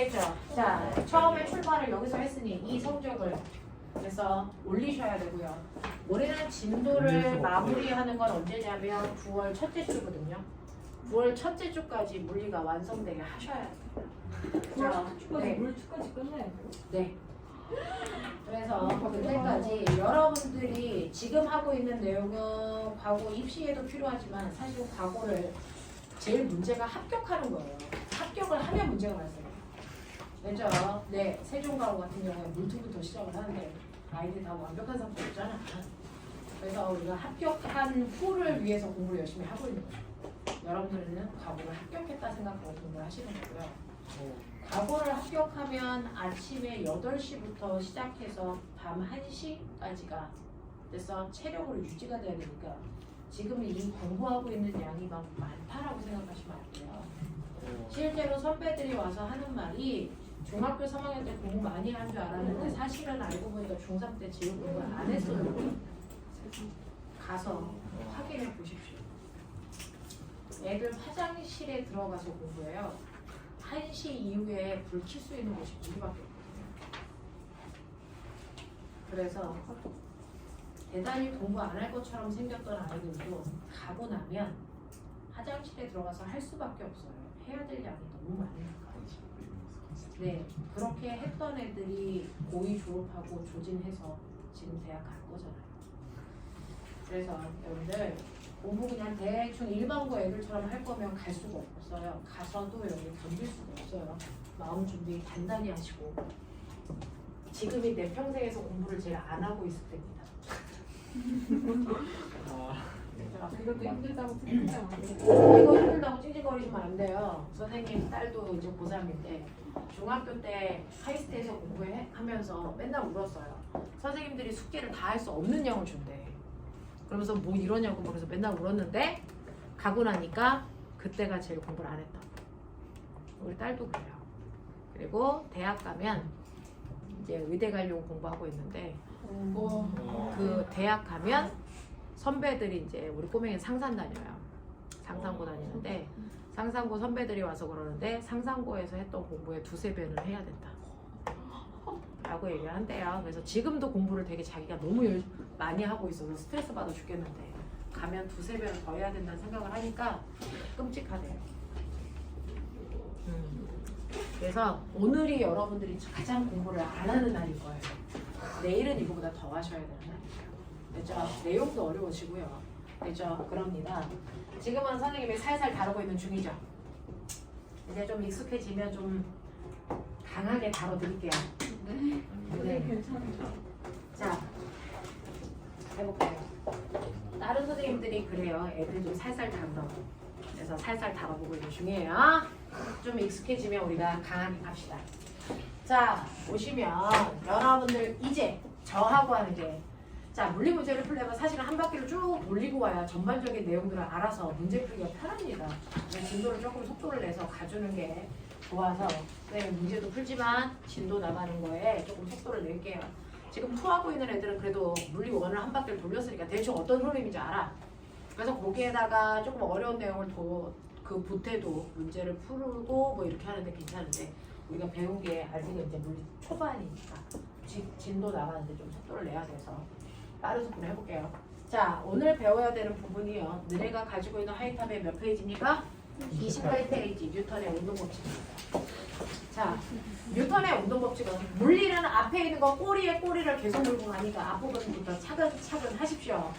아시겠죠? 자, 처음에 출발을 여기서 했으니 이 성적을 그래서 올리셔야 되고요. 올해는 진도를 마무리하는 건 언제냐면 9월 첫째 주거든요. 9월 첫째 주까지 물리가 완성되게 하셔야 돼요. 9월 첫째 주까지 네. 물 주까지 끝내. 네. 그래서 그때까지 여러분들이 지금 하고 있는 내용은 과거 입시에도 필요하지만 사실 과거를 제일 문제가 합격하는 거예요. 합격을 하면 문제가 발생해요. 그렇죠? 네, 세종과로 같은 경우에 물투부터 시작을 하는데 아이들이 다 완벽한 상태 없잖아. 그래서 우리가 합격한 후를 위해서 공부를 열심히 하고 있는 거예요. 여러분들은 과거를 합격했다 생각하고 공부를 하시는 거고요. 과거를 합격하면 아침에 8시부터 시작해서 밤 1시까지가 그래서 체력으로 유지가 돼야 되니까 지금 이 공부하고 있는 양이 막 많다라고 생각하시면 안 돼요. 실제로 선배들이 와서 하는 말이 중학교 3학년 때 공부 많이 한 줄 알았는데 사실은 알고 보니까 중3 때 지금 공부를 안 했어요. 가서 확인해 보십시오. 애들 화장실에 들어가서 공부해요. 1시 이후에 불 켤 수 있는 곳이 우리밖에 없거든요. 그래서 대단히 공부 안 할 것처럼 생겼던 아이들도 가고 나면 화장실에 들어가서 할 수밖에 없어요. 해야 될 양이 너무 많으니까. 네, 그렇게 했던 애들이 고2 졸업하고 조진해서 지금 대학 갈 거잖아요. 그래서 여러분들 공부 그냥 대충 일반고 애들처럼 할 거면 갈 수가 없어요. 가서도 여기 견딜 수가 없어요. 마음 준비 단단히 하시고 지금이 내 평생에서 공부를 제일 안 하고 있을 때입니다. 이것도 힘들다고 찡찡대면 안 돼. 이거 힘들다고 찡찡거리시면 안 돼요. 선생님 딸도 이제 고3인데 중학교 때 하이스트에서 공부하면서 맨날 울었어요. 선생님들이 숙제를 다 할 수 없는 양을 준대. 그러면서 뭐 이러냐고 그래서 맨날 울었는데 가고 나니까 그때가 제일 공부를 안 했다. 우리 딸도 그래요. 그리고 대학 가면 이제 의대 가려고 공부하고 있는데 그 대학 가면 선배들이 이제 우리 꼬맹이는 상산 다녀요. 상산고 다니는데 상산고 선배들이 와서 그러는데 상산고에서 했던 공부의 2~3배는 해야 된다 라고 얘기를 한대요. 그래서 지금도 공부를 되게 자기가 너무 많이 하고 있어서 스트레스 받아 죽겠는데 가면 2~3배는 더 해야 된다는 생각을 하니까 끔찍하대요. 그래서 오늘이 여러분들이 가장 공부를 안 하는 날일 거예요. 내일은 이거보다 더 하셔야 되는 날이에요. 그렇죠? 내용도 어려우시고요. 그렇죠? 그럽니다. 지금은 선생님이 살살 다루고 있는 중이죠. 이제 좀 익숙해지면 좀 강하게 다뤄드릴게요. 네, 괜찮아요. 자, 해볼게요. 다른 선생님들이 그래요. 애들 좀 살살 다루라고. 그래서 살살 다뤄보고 있는 중이에요. 좀 익숙해지면 우리가 강하게 갑시다. 자, 보시면 여러분들 이제 저하고 하는 게 자, 물리 문제를 풀려면 사실은 한 바퀴를 쭉 돌리고 와야 전반적인 내용들을 알아서 문제 풀기가 편합니다. 진도를 조금 속도를 내서 가주는 게 좋아서 문제도 풀지만 진도 나가는 거에 조금 속도를 낼게요. 지금 2하고 있는 애들은 그래도 물리 1을 한 바퀴를 돌렸으니까 대충 어떤 흐름인지 알아. 그래서 거기에다가 조금 어려운 내용을 그 보태도 문제를 풀고 뭐 이렇게 하는데 괜찮은데 우리가 배운 게 아직은 이제 물리 초반이니까 진도 나가는데 좀 속도를 내야 돼서 빠른 속도로 해볼게요. 자, 오늘 배워야 되는 부분이요. 너네가 가지고 있는 하이탑의 몇 페이지입니까? 28페이지 뉴턴의 운동법칙입니다. 자, 뉴턴의 운동법칙은 물리는 앞에 있는 거 꼬리에 꼬리를 계속 물고 가니까 앞부분부터 차근차근 하십시오.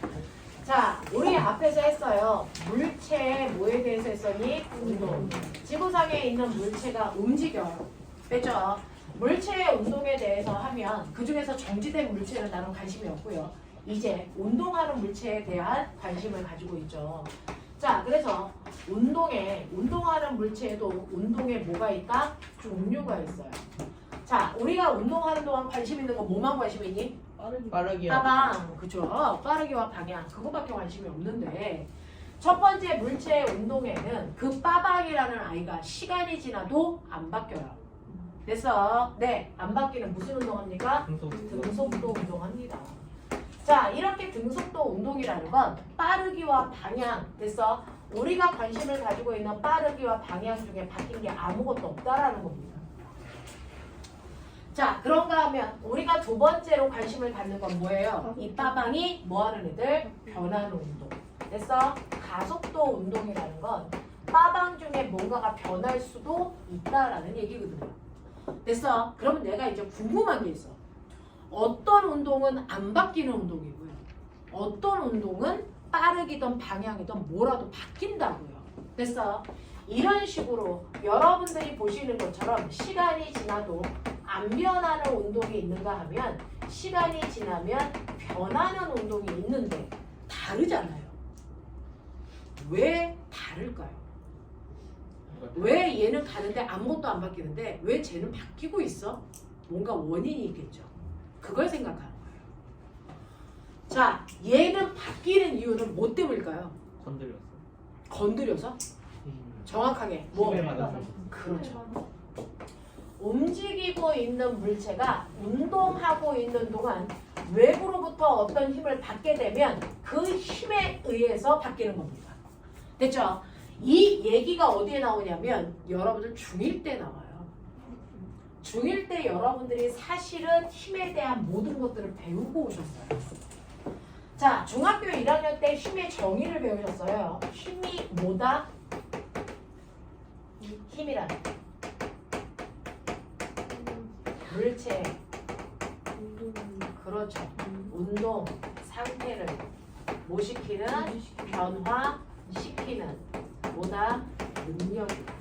자, 우리 앞에서 했어요. 물체 뭐에 대해서 했더니 운동. 지구상에 있는 물체가 움직여요. 됐죠? 물체의 운동에 대해서 하면 그 중에서 정지된 물체는 나는 관심이 없고요. 이제 운동하는 물체에 대한 관심을 가지고 있죠. 자, 그래서 운동하는 물체에도 운동에 뭐가 있다? 종류가 있어요. 자, 우리가 운동하는 동안 관심 있는 거 뭐만 관심 있니? 빠르기요. 빠방, 그죠? 빠르기와 방향, 그거밖에 관심이 없는데 첫 번째 물체의 운동에는 그 빠방이라는 아이가 시간이 지나도 안 바뀌어요. 됐어? 네, 안 바뀌는 무슨 운동합니까? 등속도 운동합니다. 자, 이렇게 등속도 운동이라는 건 빠르기와 방향, 됐어? 우리가 관심을 가지고 있는 빠르기와 방향 중에 바뀐 게 아무것도 없다라는 겁니다. 자, 그런가 하면 우리가 두 번째로 관심을 갖는 건 뭐예요? 이 빠방이 뭐하는 애들? 변하는 운동. 됐어? 가속도 운동이라는 건 빠방 중에 뭔가가 변할 수도 있다라는 얘기거든요. 됐어? 그러면 내가 이제 궁금한 게 있어. 어떤 운동은 안 바뀌는 운동이고요. 어떤 운동은 빠르기든 방향이든 뭐라도 바뀐다고요. 됐어? 이런 식으로 여러분들이 보시는 것처럼 시간이 지나도 안 변하는 운동이 있는가 하면 시간이 지나면 변하는 운동이 있는데 다르잖아요. 왜 다를까요? 왜 얘는 다른데 아무것도 안 바뀌는데 왜 쟤는 바뀌고 있어? 뭔가 원인이 있겠죠. 그걸 생각하는 거예요. 자, 얘는 바뀌는 이유는 뭐 때문일까요? 건드렸어. 건드려서? 정확하게 뭐? 힘에 맞아서. 그렇죠. 움직이고 있는 물체가 운동하고 있는 동안 외부로부터 어떤 힘을 받게 되면 그 힘에 의해서 바뀌는 겁니다. 됐죠? 이 얘기가 어디에 나오냐면 여러분들 중1 때 나와요. 중1 때 여러분들이 사실은 힘에 대한 모든 것들을 배우고 오셨어요. 자, 중학교 1학년 때 힘의 정의를 배우셨어요. 힘이 뭐다? 힘이란 물체, 그렇죠. 운동 상태를 뭐 시키는? 변화시키는 뭐다? 능력이다.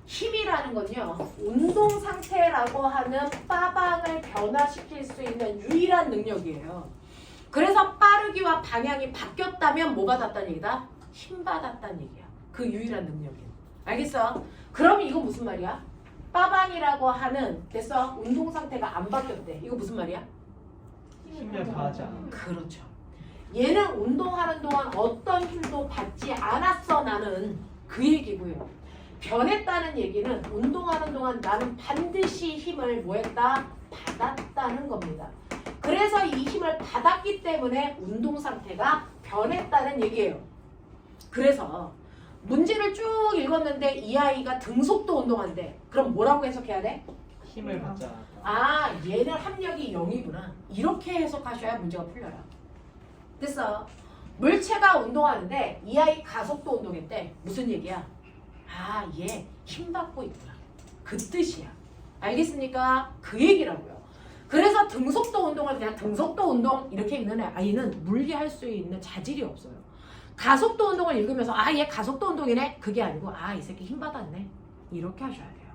힘이라는 건요, 운동 상태라고 하는 빠방을 변화시킬 수 있는 유일한 능력이에요. 그래서 빠르기와 방향이 바뀌었다면 뭐 받았다는 얘기다? 힘 받았다는 얘기야. 그 유일한 능력이. 알겠어? 그럼 이거 무슨 말이야? 빠방이라고 하는 됐어? 운동 상태가 안 바뀌었대. 이거 무슨 말이야? 힘을 가하지 않아. 그렇죠. 얘는 운동하는 동안 어떤 힘도 받지 않았어 나는 그 얘기고요. 변했다는 얘기는 운동하는 동안 나는 반드시 힘을 뭐 했다? 받았다는 겁니다. 그래서 이 힘을 받았기 때문에 운동 상태가 변했다는 얘기예요. 그래서 문제를 쭉 읽었는데 이 아이가 등속도 운동한대. 그럼 뭐라고 해석해야 돼? 힘을 받지 않아. 아, 얘는 합력이 0이구나. 이렇게 해석하셔야 문제가 풀려요. 됐어. 물체가 운동하는데 이 아이 가속도 운동했대. 무슨 얘기야? 아, 얘 힘 받고 있구나. 그 뜻이야. 알겠습니까? 그 얘기라고요. 그래서 등속도 운동을 그냥 등속도 운동 이렇게 읽는 아이는 물리할 수 있는 자질이 없어요. 가속도 운동을 읽으면서 아, 얘 가속도 운동이네? 그게 아니고 아, 이 새끼 힘 받았네. 이렇게 하셔야 돼요.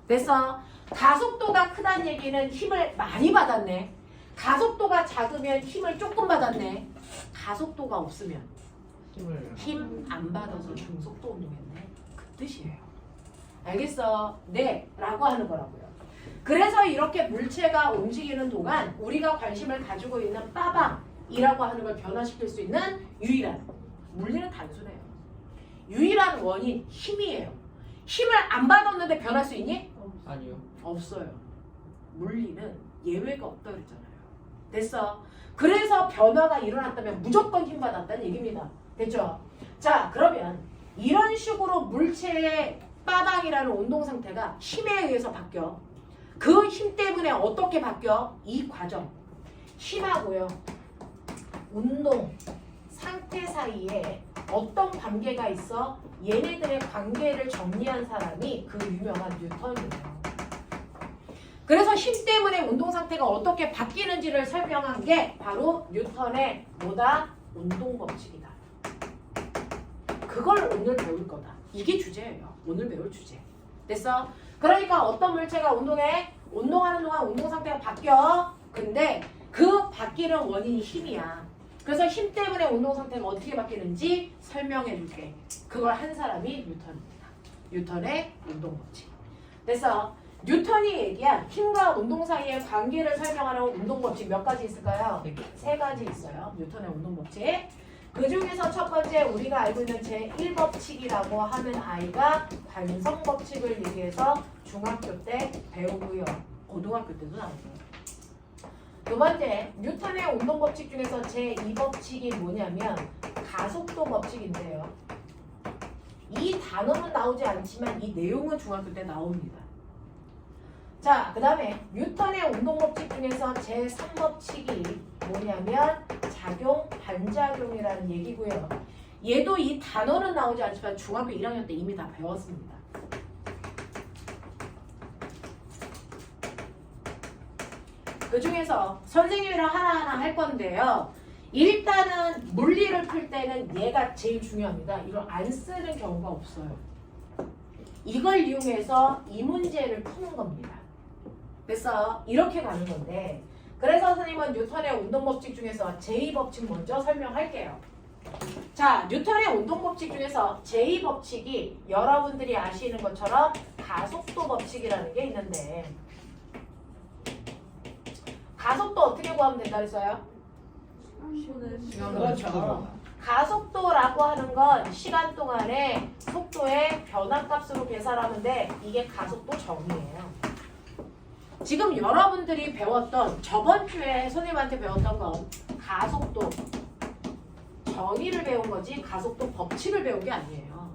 됐어? 가속도가 크다는 얘기는 힘을 많이 받았네. 가속도가 작으면 힘을 조금 받았네. 가속도가 없으면 힘 안 받아서 중속도 운동했네. 그 뜻이에요. 알겠어? 네, 라고 하는 거라고요. 그래서 이렇게 물체가 움직이는 동안 우리가 관심을 가지고 있는 빠방이라고 하는 걸 변화시킬 수 있는 유일한, 물리는 단순해요. 유일한 원인 힘이에요. 힘을 안 받았는데 변할 수 있니? 아니요. 없어요. 물리는 예외가 없다 그랬잖아요. 됐어? 그래서 변화가 일어났다면 무조건 힘 받았다는 얘기입니다. 됐죠? 자, 그러면 이런 식으로 물체의 빠방이라는 운동 상태가 힘에 의해서 바뀌어. 그 힘 때문에 어떻게 바뀌어? 이 과정. 힘하고요. 운동 상태 사이에 어떤 관계가 있어? 얘네들의 관계를 정리한 사람이 그 유명한 뉴턴이에요. 그래서 힘 때문에 운동 상태가 어떻게 바뀌는지를 설명한 게 바로 뉴턴의 뭐다? 운동 법칙이다. 그걸 오늘 배울 거다. 이게 주제예요. 오늘 배울 주제. 됐어? 그러니까 어떤 물체가 운동해? 운동하는 동안 운동 상태가 바뀌어. 근데 그 바뀌는 원인이 힘이야. 그래서 힘 때문에 운동 상태가 어떻게 바뀌는지 설명해 줄게. 그걸 한 사람이 뉴턴입니다. 뉴턴의 운동 법칙. 됐어? 뉴턴이 얘기한 힘과 운동 사이의 관계를 설명하는 운동 법칙 몇 가지 있을까요? 세 가지 있어요. 뉴턴의 운동 법칙. 그 중에서 첫 번째 우리가 알고 있는 제1법칙이라고 하는 아이가 관성 법칙을 얘기해서 중학교 때 배우고요. 고등학교 때도 나오고요. 두 번째, 뉴턴의 운동 법칙 중에서 제2법칙이 뭐냐면 가속도 법칙인데요. 이 단어는 나오지 않지만 이 내용은 중학교 때 나옵니다. 자, 그 다음에 뉴턴의 운동법칙 중에서 제3법칙이 뭐냐면 작용, 반작용이라는 얘기고요. 얘도 이 단어는 나오지 않지만 중학교 1학년 때 이미 다 배웠습니다. 그 중에서 선생님이랑 하나하나 할 건데요. 일단은 물리를 풀 때는 얘가 제일 중요합니다. 이걸 안 쓰는 경우가 없어요. 이걸 이용해서 이 문제를 푸는 겁니다. 그래서 이렇게 가는 건데, 그래서 선생님은 뉴턴의 운동법칙 중에서 제2법칙 먼저 설명할게요. 자, 뉴턴의 운동법칙 중에서 제2법칙이 여러분들이 아시는 것처럼 가속도 법칙이라는 게 있는데, 가속도 어떻게 구하면 된다 그랬어요? 그렇죠. 가속도라고 하는 건 시간 동안의 속도의 변화값으로 계산하는데 이게 가속도 정의예요. 지금 여러분들이 배웠던 저번 주에 선생님한테 배웠던 건 가속도 정의를 배운 거지 가속도 법칙을 배운 게 아니에요.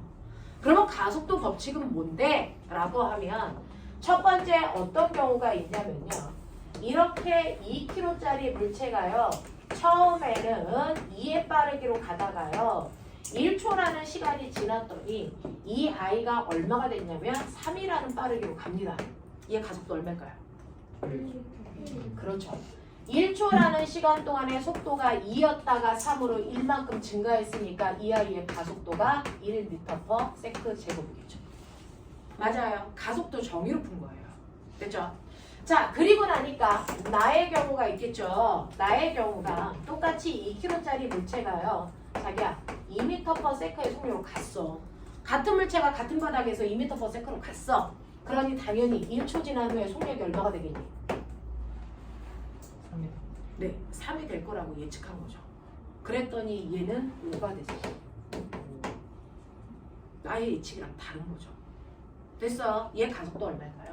그러면 가속도 법칙은 뭔데? 라고 하면 첫 번째 어떤 경우가 있냐면요. 이렇게 2km짜리 물체가요. 처음에는 2의 빠르기로 가다가요. 1초라는 시간이 지났더니 이 아이가 얼마가 됐냐면 3이라는 빠르기로 갑니다. 얘 가속도 얼마일까요? 그렇죠. 1초라는 시간 동안의 속도가 2였다가 3으로 1만큼 증가했으니까 이 아이의 가속도가 1m/s 제곱이겠죠. 맞아요. 가속도 정의로 푼 거예요. 됐죠? 자, 그리고 나니까 나의 경우가 있겠죠. 나의 경우가 똑같이 2kg짜리 물체가요. 자기야 2m/s의 속력으로 갔어. 같은 물체가 같은 바닥에서 2m/s로 갔어. 그러니 당연히 1초 지난 후에 속력이 얼마가 되겠니? 3m. 네, 3이 될 거라고 예측한 거죠. 그랬더니 얘는 5가 됐어요. 나의 예측이랑 다른 거죠. 됐어. 얘 가속도 얼마일까요?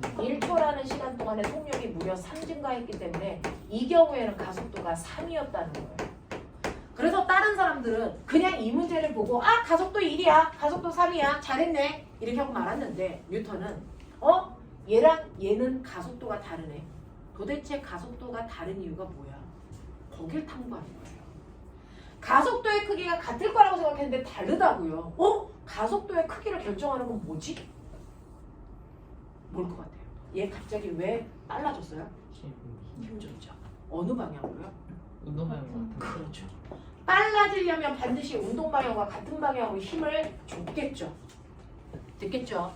1초라는 시간 동안에 속력이 무려 3 증가했기 때문에 이 경우에는 가속도가 3이었다는 거예요. 그래서 다른 사람들은 그냥 이 문제를 보고 아 가속도 1이야 가속도 3이야 잘했네 이렇게 하고 말았는데 뉴턴은 얘랑 얘는 가속도가 다르네. 도대체 가속도가 다른 이유가 뭐야? 거길 탐구하는 거예요. 가속도의 크기가 같을 거라고 생각했는데 다르다고요. 가속도의 크기를 결정하는 건 뭐지? 뭘 것 같아요? 얘 갑자기 왜 빨라졌어요? 힘 줬죠. 어느 방향으로요? 운동 방향 같은. 그렇죠. 빨라지려면 반드시 운동 방향과 같은 방향으로 힘을 줬겠죠. 됐겠죠?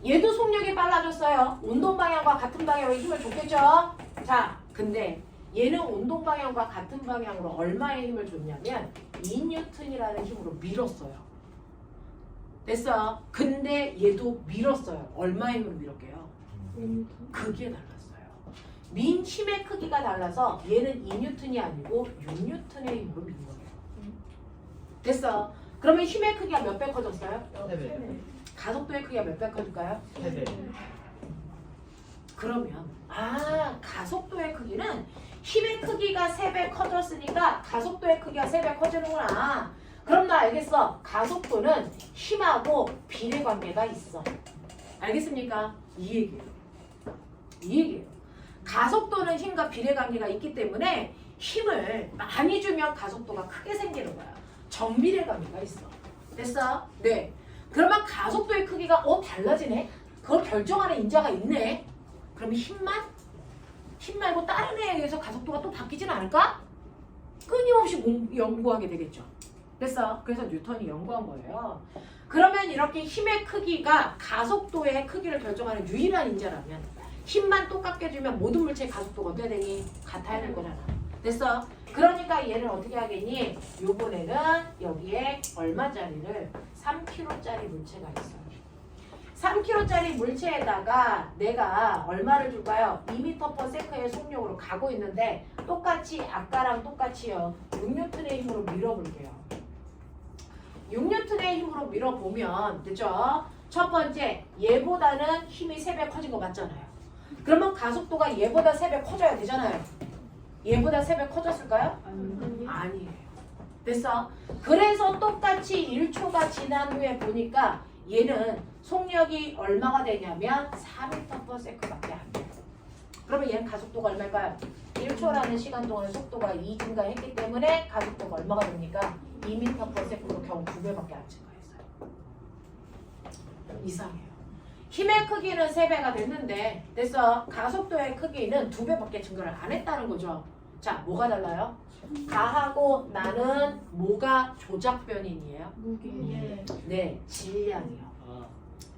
얘도 속력이 빨라졌어요. 운동 방향과 같은 방향으로 힘을 줬겠죠? 자, 근데 얘는 운동 방향과 같은 방향으로 얼마의 힘을 줬냐면 2N이라는 힘으로 밀었어요. 됐어. 근데 얘도 밀었어요. 얼마의 힘으로 밀었게요? 크기에 달랐어요. 민 힘의 크기가 달라서 얘는 2N이 아니고 6N의 힘으로 민 거예요. 됐어. 그러면 힘의 크기가 몇 배 커졌어요? 3배. 가속도의 크기가 몇 배 커질까요? 3배. 그러면 가속도의 크기는 힘의 크기가 3배 커졌으니까 가속도의 크기가 3배 커지는구나. 그럼 나 알겠어. 가속도는 힘하고 비례관계가 있어. 알겠습니까? 이 얘기예요. 이 얘기예요. 가속도는 힘과 비례관계가 있기 때문에 힘을 많이 주면 가속도가 크게 생기는 거야. 정비례관계가 있어. 됐어? 네. 그러면 가속도의 크기가 달라지네? 그걸 결정하는 인자가 있네? 그럼 힘 말고 다른 애에 의해서 가속도가 또 바뀌진 않을까? 끊임없이 연구하게 되겠죠. 됐어? 그래서 뉴턴이 연구한 거예요. 그러면 이렇게 힘의 크기가 가속도의 크기를 결정하는 유일한 인자라면 힘만 똑같게 주면 모든 물체의 가속도가 어떻게 되니? 같아야 될 거잖아. 됐어? 그러니까 얘는 어떻게 하겠니? 요번에는 여기에 얼마짜리를 3kg짜리 물체가 있어요. 3kg짜리 물체에다가 내가 얼마를 줄까요? 2m/s의 속력으로 가고 있는데 똑같이 아까랑 똑같이요. 6N의 힘으로 밀어볼게요. 6N의 힘으로 밀어보면 됐죠? 첫 번째 얘보다는 힘이 3배 커진 거 맞잖아요. 그러면 가속도가 얘보다 3배 커져야 되잖아요. 얘보다 3배 커졌을까요? 아니에요. 됐어? 그래서 똑같이 1초가 지난 후에 보니까 얘는 속력이 얼마가 되냐면 4m/s밖에 안 돼요. 그러면 얘는 가속도가 얼마일까요? 1초라는 시간 동안 속도가 2 증가했기 때문에 가속도가 얼마가 됩니까? 2m/s로 겨우 2배밖에 안 증가했어요. 이상해요. 힘의 크기는 3배가 됐는데 됐어. 가속도의 크기는 2배밖에 증가를 안 했다는 거죠. 자, 뭐가 달라요? 가하고 나는 뭐가 조작 변인이에요? 무게. 네, 질량이요. 아,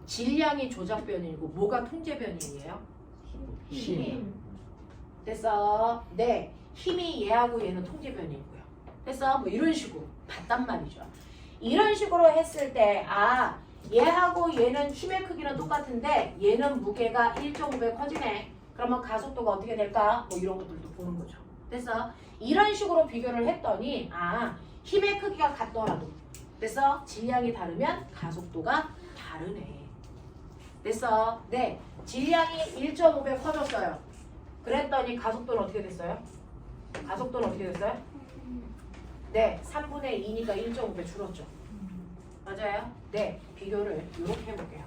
질량이 조작 변인이고 뭐가 통제 변인이에요? 힘. 됐어. 네, 힘이 얘하고 얘는 통제 변인이고요. 됐어. 뭐 이런 식으로 봤단 말이죠. 이런 식으로 했을 때 얘하고 얘는 힘의 크기는 똑같은데 얘는 무게가 1.5배 커지네. 그러면 가속도가 어떻게 될까? 뭐 이런 것들도 보는 거죠. 됐어? 이런 식으로 비교를 했더니 힘의 크기가 같더라도 됐어? 질량이 다르면 가속도가 다르네. 됐어? 네, 질량이 1.5배 커졌어요. 그랬더니 가속도는 어떻게 됐어요? 가속도는 어떻게 됐어요? 네, 3분의 2니까 1.5배 줄었죠. 맞아요? 네, 비교를 이렇게 해볼게요.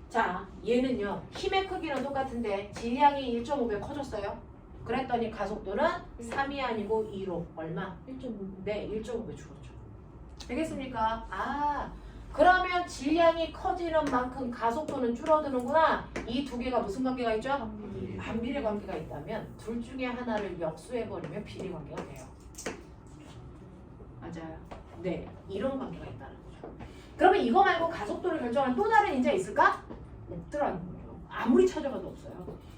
자, 얘는요, 힘의 크기는 똑같은데 질량이 1.5배 커졌어요. 그랬더니 가속도는 3이 아니고 2로 얼마? 1.5. 네, 1.5배 줄었죠. 되겠습니까? 그러면 질량이 커지는 만큼 가속도는 줄어드는구나. 이 두 개가 무슨 관계가 있죠? 반비례 관계가 있다면 둘 중에 하나를 역수해버리면 비례 관계가 돼요. 맞아요. 네, 이런 관계가 있다는 거죠. 그러면 이거 말고 가속도를 결정하는 또 다른 인자 있을까? 없더라는 거예요. 아무리 찾아봐도 없어요.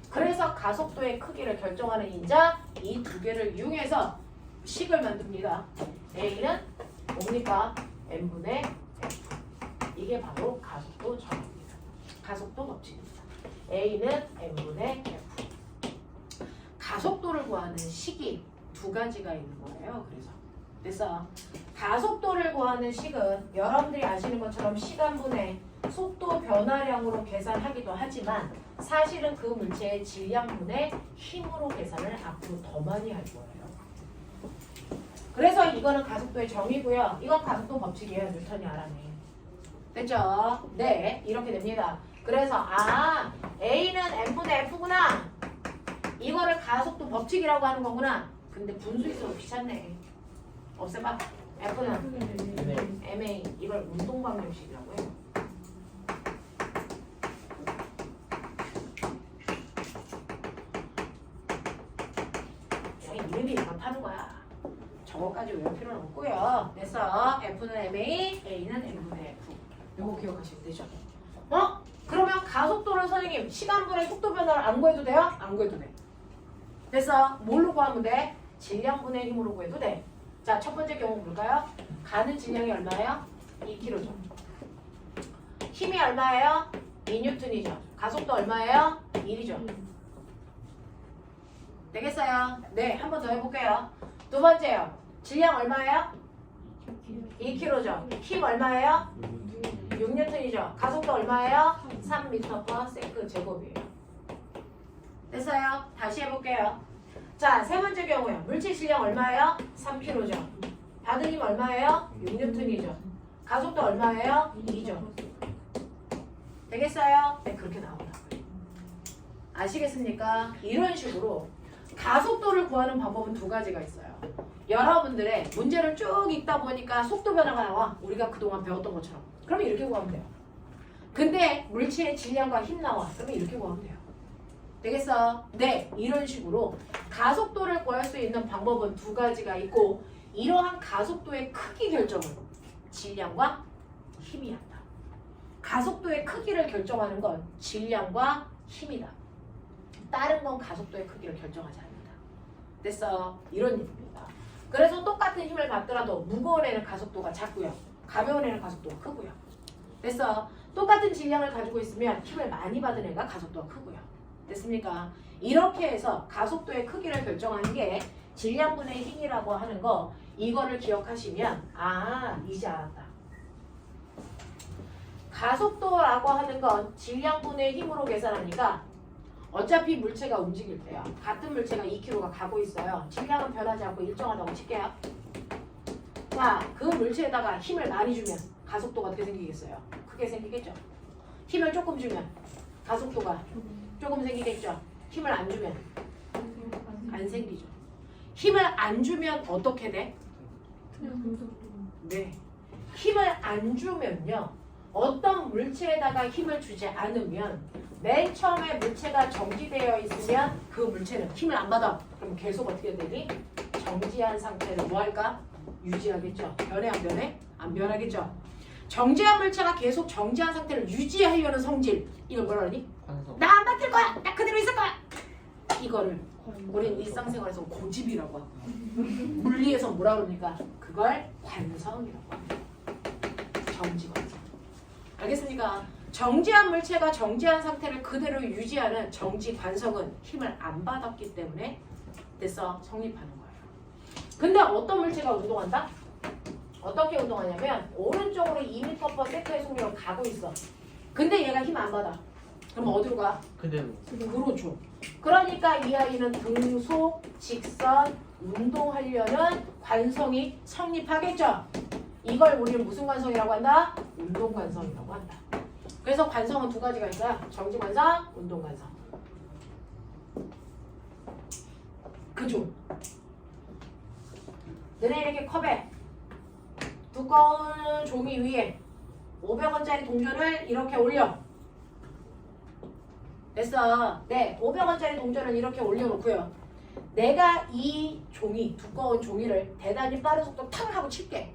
그래서 가속도의 크기를 결정하는 인자 이 두 개를 이용해서 식을 만듭니다. A는 뭡니까? n분의 f. 이게 바로 가속도 정의입니다. 가속도 법칙입니다. A는 n분의 f. 가속도를 구하는 식이 두 가지가 있는 거예요. 그래서 가속도를 구하는 식은 여러분들이 아시는 것처럼 시간분의 속도 변화량으로 계산하기도 하지만 사실은 그 물체의 질량분의 힘으로 계산을 앞으로 더 많이 할 거예요. 그래서 이거는 가속도의 정의고요. 이건 가속도 법칙이에요. 뉴턴이 알아낸. 됐죠? 네, 이렇게 됩니다. 그래서 A는 n분의 F구나. 이거를 가속도 법칙이라고 하는 거구나. 근데 분수 있어도 귀찮네. 없애봐. F는 MA. 이걸 운동방정식이라고 해요. 그냥 이름이 이렇다는 거야. 저거까지 외울 필요는 없고요. 그래서 F는 MA, A는 n분의 F. 이거 기억하시면 되죠? 그러면 가속도를 선생님 시간분의 속도 변화를 안 구해도 돼요? 안 구해도 돼. 그래서 뭘로 구하면 돼? 질량분의 힘으로 구해도 돼. 자, 첫 번째 경우 볼까요? 가는 질량이 얼마예요? 2kg죠. 힘이 얼마예요? 2N이죠. 가속도 얼마예요? 1이죠. 되겠어요? 네, 한 번 더 해볼게요. 두 번째요. 질량 얼마예요? 2kg죠. 힘 얼마예요? 6N이죠. 가속도 얼마예요? 3m/s 제곱이에요. 됐어요? 다시 해볼게요. 자, 세 번째 경우요. 물질 질량 얼마예요? 3kg죠. 받은 힘 얼마예요? 6N이죠. 가속도 얼마예요? 2죠. 되겠어요? 네, 그렇게 나온다고요. 아시겠습니까? 이런 식으로 가속도를 구하는 방법은 두 가지가 있어요. 여러분들의 문제를 쭉 읽다 보니까 속도 변화가 나와. 우리가 그동안 배웠던 것처럼. 그러면 이렇게 구하면 돼요. 근데 물질의 질량과 힘 나와. 그러면 이렇게 구하면 돼요. 되겠어? 네, 이런 식으로 가속도를 구할 수 있는 방법은 두 가지가 있고 이러한 가속도의 크기 결정은 질량과 힘이 한다. 가속도의 크기를 결정하는 건 질량과 힘이다. 다른 건 가속도의 크기를 결정하지 않는다. 됐어? 이런 얘기입니다. 그래서 똑같은 힘을 받더라도 무거운 애는 가속도가 작고요. 가벼운 애는 가속도가 크고요. 됐어? 똑같은 질량을 가지고 있으면 힘을 많이 받은 애가 가속도가 크고요. 됐습니까? 이렇게 해서 가속도의 크기를 결정하는 게 질량분의 힘이라고 하는 거 이거를 기억하시면 이제 알았다. 가속도라고 하는 건 질량분의 힘으로 계산하니까 어차피 물체가 움직일 때요. 같은 물체가 2kg가 가고 있어요. 질량은 변하지 않고 일정하다고 칠게요. 자, 그 물체에다가 힘을 많이 주면 가속도가 어떻게 생기겠어요? 크게 생기겠죠? 힘을 조금 주면 가속도가 조금 생기겠죠. 힘을 안 주면 안 생기죠. 힘을 안 주면 어떻게 돼? 네. 힘을 안 주면요. 어떤 물체에다가 힘을 주지 않으면 맨 처음에 물체가 정지되어 있으면 그 물체는 힘을 안 받아. 그럼 계속 어떻게 되니? 정지한 상태를 뭐 할까? 유지하겠죠. 변해 안 변해? 안 변하겠죠. 정지한 물체가 계속 정지한 상태를 유지하려는 성질. 이걸 뭐라 그러니? 관성. 나 안 바뀔 거야! 나 그대로 있을 거야! 이거를 우린 일상생활에서 고집이라고 하고 물리에서 뭐라 그러니까 그걸 관성이라고 합니다. 정지 관성. 알겠습니까? 정지한 물체가 정지한 상태를 그대로 유지하는 정지 관성은 힘을 안 받았기 때문에 됐어 성립하는 거예요. 근데 어떤 물체가 운동한다? 어떻게 운동하냐면 오른쪽으로 2m/s의 속력으로 가고 있어. 근데 얘가 힘 안 받아. 그럼 어디로 가? 그대로. 그렇죠. 그러니까 이 아이는 등속, 직선, 운동하려는 관성이 성립하겠죠. 이걸 우리는 무슨 관성이라고 한다? 운동관성이라고 한다. 그래서 관성은 두 가지가 있어요. 정지관성, 운동관성. 그죠? 너네 이렇게 컵에 두꺼운 종이 위에 500원짜리 동전을 이렇게 올려. 됐어. 네, 500원짜리 동전을 이렇게 올려놓고요. 내가 이 종이, 두꺼운 종이를 대단히 빠른 속도로 탕 하고 칠게.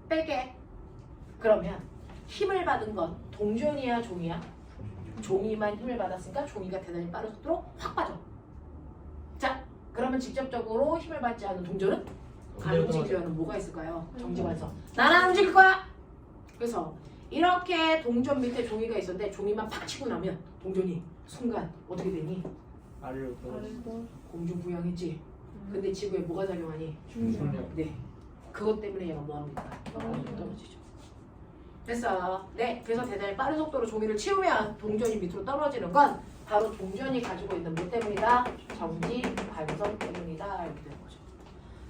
뺄게. 그러면 힘을 받은 건 동전이야, 종이야? 종이만 힘을 받았으니까 종이가 대단히 빠른 속도로 확 빠져. 자, 그러면 직접적으로 힘을 받지 않은 동전은 안 움직이려는 뭐가 있을까요? 정지관성. 나는 안 움직일 거야! 그래서 이렇게 동전 밑에 종이가 있었는데 종이만 팍 치고 나면 동전이 순간 어떻게 되니? 아래로 떨어져. 공중부양했지. 근데 지구에 뭐가 작용하니? 중력. 네. 그것 때문에 얘가 뭐합니까? 떨어지죠. 됐어. 네. 그래서 대단히 빠른 속도로 종이를 치우면 동전이 밑으로 떨어지는 건 바로 동전이 가지고 있는 뭐 때문이다? 정지 관성 때문이다. 이렇게 되는 거죠.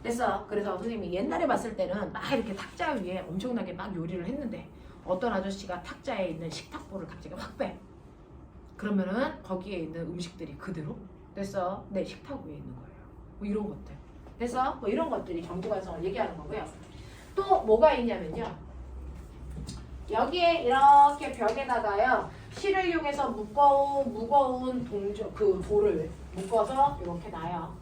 됐어. 그래서 선생님이 옛날에 봤을 때는 막 이렇게 탁자 위에 엄청나게 막 요리를 했는데 어떤 아저씨가 탁자에 있는 식탁보를 갑자기 확 빼. 그러면은 거기에 있는 음식들이 그대로 됐어. 네, 식탁 위에 있는 거예요. 뭐 이런 것들. 됐어? 뭐 이런 것들이 정지관성을 얘기하는 거고요. 또 뭐가 있냐면요. 여기에 이렇게 벽에다가요. 실을 이용해서 무거운 동전 그 돌을 묶어서 이렇게 놔요.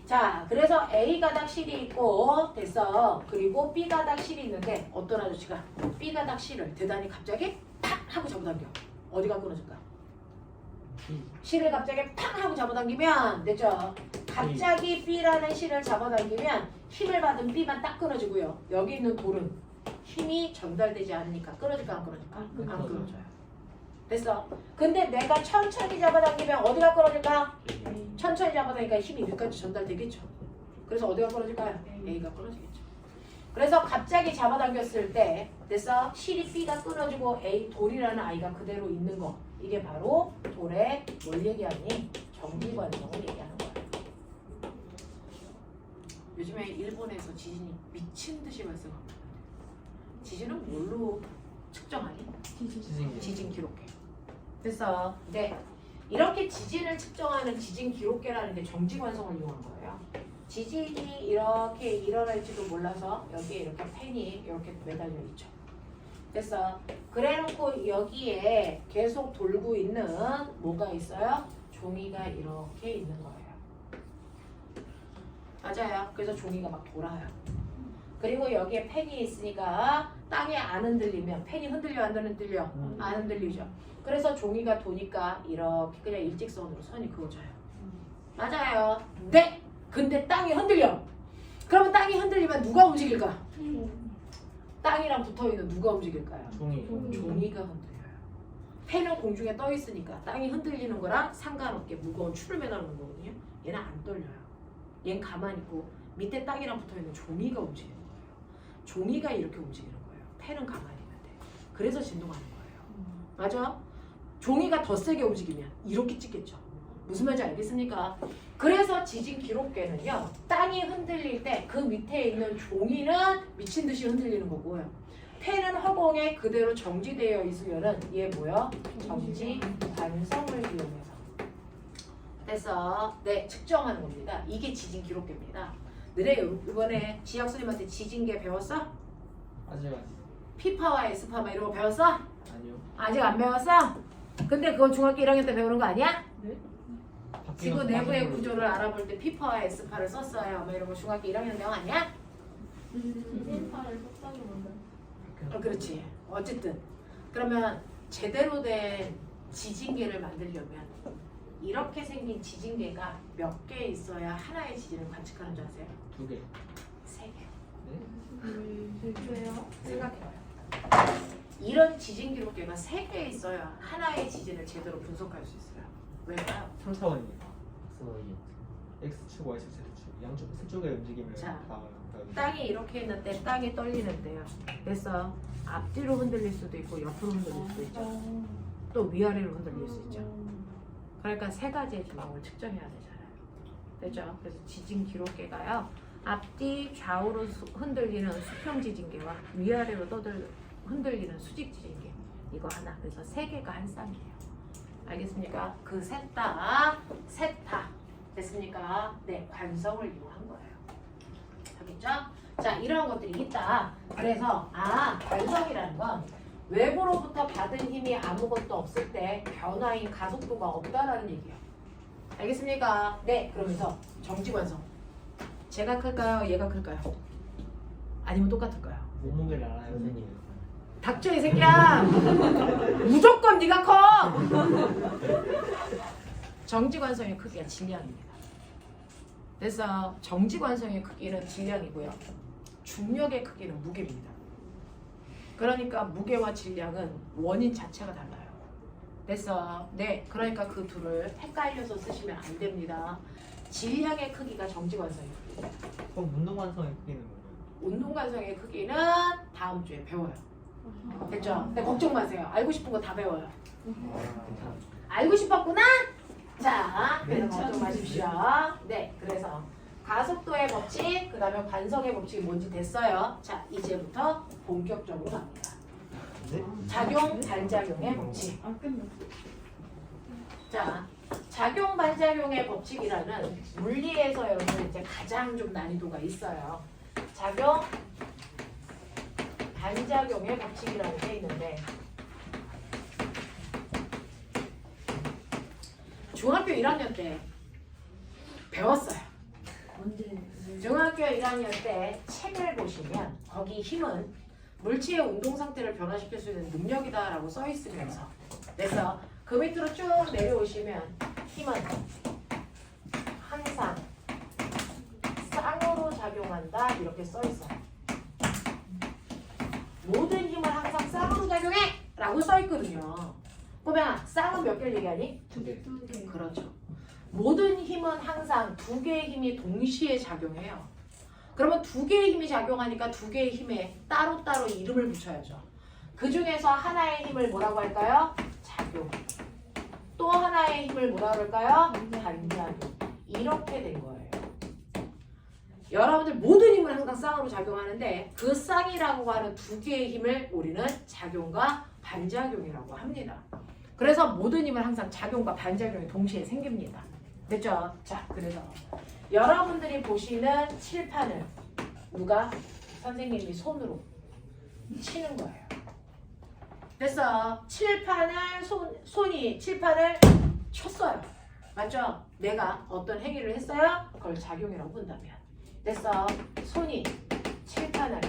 자, 그래서 A 가닥 실이 있고 됐어. 그리고 B 가닥 실이 있는데 어떤 아저씨가 B 가닥 실을 대단히 갑자기 팍 하고 잡아당겨. 어디가 끊어질까? 실을 갑자기 팍 하고 잡아당기면 됐죠? 갑자기 B라는 실을 잡아당기면 힘을 받은 B만 딱 끊어지고요. 여기 있는 돌은 힘이 전달되지 않으니까 끊어질까 안 끊어질까? 안 끊어져요. 됐어? 근데 내가 천천히 잡아당기면 어디가 끊어질까? 천천히 잡아당기니까 힘이 여기까지 전달되겠죠. 그래서 어디가 끊어질까요? A가 끊어지겠죠. 그래서 갑자기 잡아당겼을 때 됐어? 실이 B가 끊어지고 A 돌이라는 아이가 그대로 있는 거. 이게 바로 돌의 뭘 얘기하니? 정지관성을 얘기하는 거예요. 요즘에 일본에서 지진이 미친 듯이 발생합니다. 지진은 뭘로 측정하니? 지진 기록계. 됐어. 네. 이렇게 지진을 측정하는 지진 기록계라는 게 정지관성을 이용한 거예요. 지진이 이렇게 일어날지도 몰라서 여기에 이렇게 펜이 이렇게 매달려 있죠. 됐어. 그래놓고 여기에 계속 돌고 있는 뭐가 있어요? 종이가 이렇게 있는 거예요. 맞아요. 그래서 종이가 막 돌아요. 그리고 여기에 펜이 있으니까 땅에 안 흔들리면 펜이 흔들려 안 흔들려? 안 흔들리죠. 그래서 종이가 도니까 이렇게 그냥 일직선으로 선이 그어져요. 맞아요. 네. 근데 땅이 흔들려. 그러면 땅이 흔들리면 누가 움직일까? 땅이랑 붙어있는 누가 움직일까요? 종이가 흔들려요. 펜은 공중에 떠 있으니까 땅이 흔들리는 거랑 상관없게 무거운 추를 매달는 거거든요. 얘는 안 떨려요. 얘는 가만히 있고 밑에 땅이랑 붙어있는 종이가 움직이는 거예요. 종이가 이렇게 움직이는 거예요. 펜은 가만히 있는데. 그래서 진동하는 거예요. 맞아? 종이가 더 세게 움직이면 이렇게 찍겠죠. 무슨 말인지 알겠습니까? 그래서 지진 기록계는요. 땅이 흔들릴 때 그 밑에 있는 종이는 미친 듯이 흔들리는 거고요. 펜은 허공에 그대로 정지되어 있으면은 얘 뭐야? 정지 관성을 이용해서. 됐어. 네, 측정하는 겁니다. 이게 지진 기록계입니다. 너네 이번에 지학 선생님한테 지진계 배웠어? 아직 P파와 S파마 이런 거 배웠어? 아니요. 아직 안 배웠어? 근데 그건 중학교 1학년 때 배우는 거 아니야? 지구 내부의 구조를 알아볼 때 P파와 S파를 썼어요. 뭐 이런 거 중학교 1학년 내용 아니야? 지진파를 썼다기보다 그렇지. 어쨌든 그러면 제대로 된 지진계를 만들려면 이렇게 생긴 지진계가 몇 개 있어야 하나의 지진을 관측하는 줄 아세요? 2개. 3개. 네? 왜요? 생각해봐요. 이런 지진 기록계가 3개 있어야 하나의 지진을 제대로 분석할 수 있어요. 왜일까요? 3, 4원입니다. X축, Y축, Z축 양쪽 세 쪽의 움직임을 자, 다 땅이 이렇게 있는데 땅이 떨리는데요. 그래서 앞뒤로 흔들릴 수도 있고 옆으로 흔들릴 수도 있죠. 또 위아래로 흔들릴 수 있죠. 그러니까 3가지의 조항을 측정해야 되잖아요. 됐죠? 그래서 지진 기록계가요. 앞뒤 좌우로 흔들리는 수평 지진계와 위아래로 흔들리는 수직 지진계. 이거 하나. 그래서 3개가 한 쌍이에요. 알겠습니까? 그 셋 다 됐습니까? 네, 관성을 이용한 거예요. 알겠죠? 자, 이런 것들이 있다. 그래서 관성이라는 건 외부로부터 받은 힘이 아무것도 없을 때 변화인 가속도가 없다라는 얘기예요. 알겠습니까? 네, 그러면서 정지관성. 제가 클까요? 얘가 클까요? 아니면 똑같을까요? 몸무게를 알아요, 선생님. 닥쳐 이 새끼야. 무조건 네가 커. 정지관성의 크기가 질량입니다. 그래서 정지관성의 크기는 질량이고요. 중력의 크기는 무게입니다. 그러니까 무게와 질량은 원인 자체가 달라요. 됐어. 네, 그러니까 그 둘을 헷갈려서 쓰시면 안 됩니다. 질량의 크기가 정지관성의 크기예요. 그럼 운동관성의 크기는 뭐예요? 운동관성의 크기는 다음 주에 배워요. 됐죠? 근데 걱정 마세요. 알고 싶은 거 다 배워요. 괜찮아. 알고 싶었구나? 자, 그래서 걱정 마십시오. 네, 그래서 가속도의 법칙, 그 다음에 관성의 법칙이 뭔지 됐어요. 자, 이제부터 본격적으로 갑니다. 네? 작용, 반작용의 법칙. 끝났어. 자, 작용, 반작용의 법칙이라는 물리에서 여러분 이제 가장 좀 난이도가 있어요. 작용, 반작용의 법칙이라는 게 있는데 중학교 1학년 때 배웠어요. 언제? 중학교 1학년 때 책을 보시면 거기 힘은 물체의 운동 상태를 변화시킬 수 있는 능력이다라고 써 있으면서 그래서 그 밑으로 쭉 내려오시면 힘은 항상 쌍으로 작용한다 이렇게 써 있어요. 모든 힘은 항상 쌍으로 작용해! 라고 써 있거든요. 그러면 쌍은 몇 개를 얘기하니? 2개. 2개. 그렇죠. 모든 힘은 항상 2개의 힘이 동시에 작용해요. 그러면 2개의 힘이 작용하니까 2개의 힘에 따로따로 이름을 붙여야죠. 그 중에서 하나의 힘을 뭐라고 할까요? 작용. 또 하나의 힘을 뭐라고 할까요? 반작용. 이렇게 된 거예요. 여러분들 모든 힘은 항상 쌍으로 작용하는데 그 쌍이라고 하는 2개의 힘을 우리는 작용과 반작용이라고 합니다. 그래서 모든 힘은 항상 작용과 반작용이 동시에 생깁니다. 됐죠? 자, 그래서 여러분들이 보시는 칠판을 누가? 선생님이 손으로 치는 거예요. 그래서 칠판을 손이 칠판을 쳤어요. 맞죠? 내가 어떤 행위를 했어요? 그걸 작용이라고 본다면. 그래서 손이 칠판을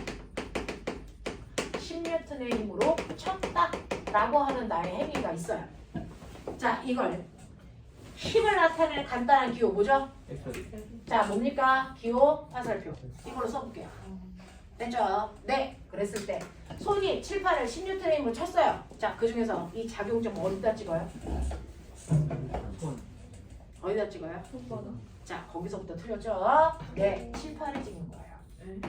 10N의 힘으로 쳤다라고 하는 나의 행위가 있어요. 자, 이걸 힘을 나타내는 간단한 기호 뭐죠? F. 자, 뭡니까? 기호 화살표. 이걸로 써볼게요. 됐죠? 네. 그랬을 때 손이 칠판을 10N의 힘으로 쳤어요. 자, 그 중에서 이 작용점 어디다 찍어요? 손. 어디다 찍어요? 손바닥. 자, 거기서부터 틀렸죠? 네, 칠판에 찍는 거예요.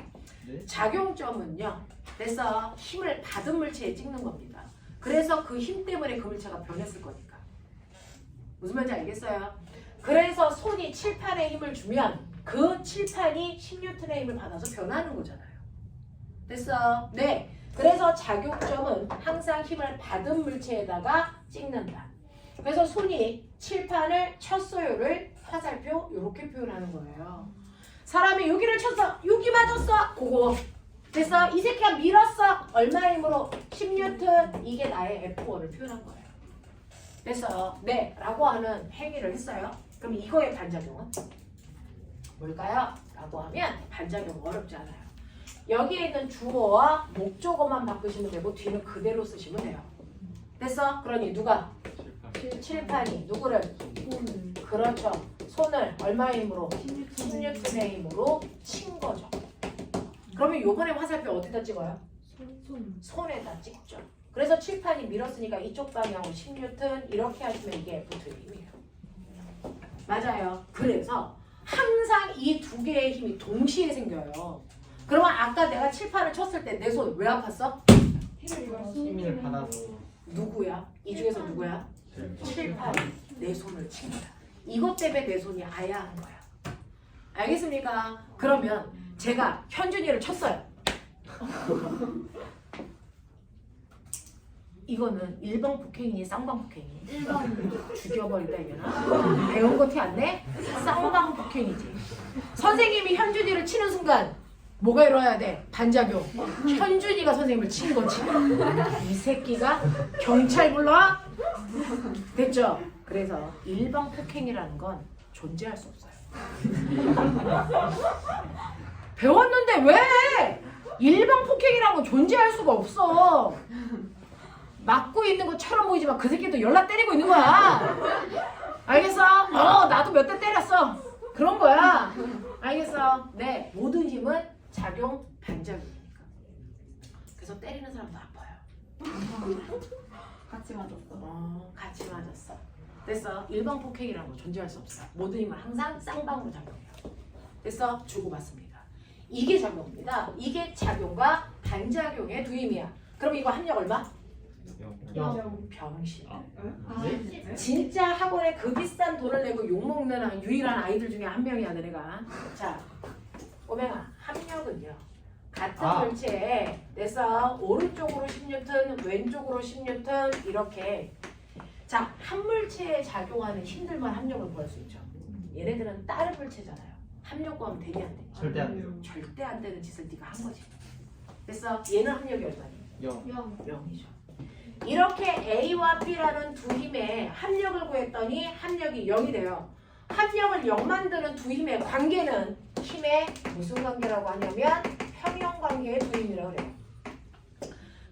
네? 작용점은요. 그래서 힘을 받은 물체에 찍는 겁니다. 그래서 그 힘 때문에 그 물체가 변했을 거니까. 무슨 말인지 알겠어요? 그래서 손이 칠판에 힘을 주면 그 칠판이 10N의 힘을 받아서 변하는 거잖아요. 됐어? 네. 그래서 작용점은 항상 힘을 받은 물체에다가 찍는다. 그래서 손이 칠판을 쳤어요를 화살표 이렇게 표현하는 거예요. 사람이 여기를 쳤어. 여기 맞았어. 그거. 그래서 이 새끼가 밀었어. 얼마 힘으로? 10N. 이게 나의 F1을 표현한 거예요. 그래서 네 라고 하는 행위를 했어요. 그럼 이거의 반작용은 뭘까요? 라고 하면 반작용 어렵지 않아요. 여기에 있는 주어와 목적어만 바꾸시면 되고 뒤는 그대로 쓰시면 돼요. 됐어? 그러니 누가? 칠판이 누구를? 손을 그렇죠. 손을 얼마의 힘으로? 16의 힘으로 친 거죠. 그러면 요번에 화살표 어디다 찍어요? 손 손에다 찍죠. 그래서 칠판이 밀었으니까 이쪽 방향으로 16 이렇게 하시면 이게 F2의 힘이에요. 맞아요. 그래서 항상 이 두 개의 힘이 동시에 생겨요. 그러면 아까 내가 칠판을 쳤을 때 내 손 왜 아팠어? 힘을 받아서 누구야? 이 중에서 누구야? 칠판이 내 손을 친 거야. 이것 때문에 내 손이 아야한 거야. 알겠습니까? 그러면 제가 현준이를 쳤어요. 이거는 일방 폭행이니 쌍방 폭행이니? 일반 죽여버리다 이거나 배운 거 티 안 내? 쌍방 폭행이지. 선생님이 현준이를 치는 순간 뭐가 일어나야 돼? 반작용. 현준이가 선생님을 친 거지. 이 새끼가 경찰 불러? 됐죠? 그래서 일방 폭행이라는 건 존재할 수 없어요. 배웠는데 왜? 일방 폭행이라는 건 존재할 수가 없어. 맞고 있는 것처럼 보이지만 그 새끼도 연락 때리고 있는 거야. 알겠어? 나도 몇 대 때렸어. 그런 거야. 알겠어? 네, 모든 힘은 작용 반작용이니까. 그래서 때리는 사람도 아파요. 같이 맞았어. 같이 맞았어. 됐어? 일방 폭행이라는 건 존재할 수 없어요. 모든 힘은 항상 쌍방으로 작용해요. 됐어? 주고받습니다. 이게 작용입니다. 이게 작용과 반작용의 두 힘이야. 그럼 이거 합력 얼마? 병신. 네? 진짜 학원에 그 비싼 돈을 내고 욕먹는 유일한 아이들 중에 한 명이야 너네가. 자, 오맹아, 합력은요 같은 물체에 그래서 오른쪽으로 10N, 왼쪽으로 10N 이렇게 자, 한 물체에 작용하는 힘들만 합력을 구할 수 있죠. 얘네들은 다른 물체잖아요. 합력 구하면 되게 안 돼. 절대 안 돼요. 절대 안 되는 짓을 네가 한 거지. 그래서 얘는 합력이 얼마니? 0. 0이죠. 이렇게 A와 B라는 두 힘의 합력을 구했더니 합력이 0이 돼요. 합력을 0 만드는 두 힘의 관계는 힘의 무슨 관계라고 하냐면 평형관계의 두 힘이라고 그래요.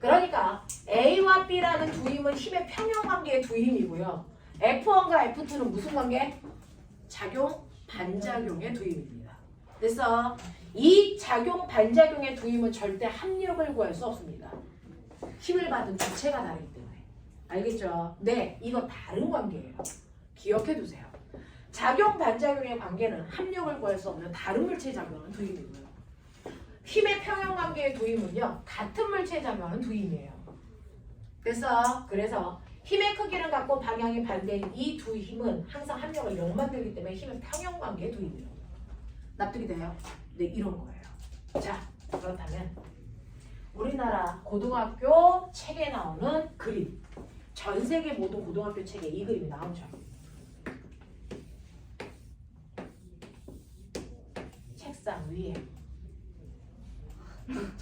그러니까 A와 B라는 두 힘은 힘의 평형관계의 두 힘이고요. F1과 F2는 무슨 관계? 작용, 반작용의 두 힘입니다. 그래서 이 작용, 반작용의 두 힘은 절대 합력을 구할 수 없습니다. 힘을 받은 주체가 다르기 때문에. 알겠죠? 네, 이거 다른 관계예요. 기억해 두세요. 작용, 반작용의 관계는 합력을 구할 수 없는 다른 물체에 작용하는 두 힘이고요. 힘의 평형관계의 두 힘은요, 같은 물체에 작용하는 두 힘이에요. 그래서 힘의 크기를 갖고 방향이 반대인 이 두 힘은 항상 합력을 0 만들기 때문에 힘의 평형관계의 두 힘이에요. 납득이 돼요? 네, 이런 거예요. 자, 그렇다면 우리나라 고등학교 책에 나오는 그림, 전 세계 모든 고등학교 책에 이 그림이 나오죠. 책상 위에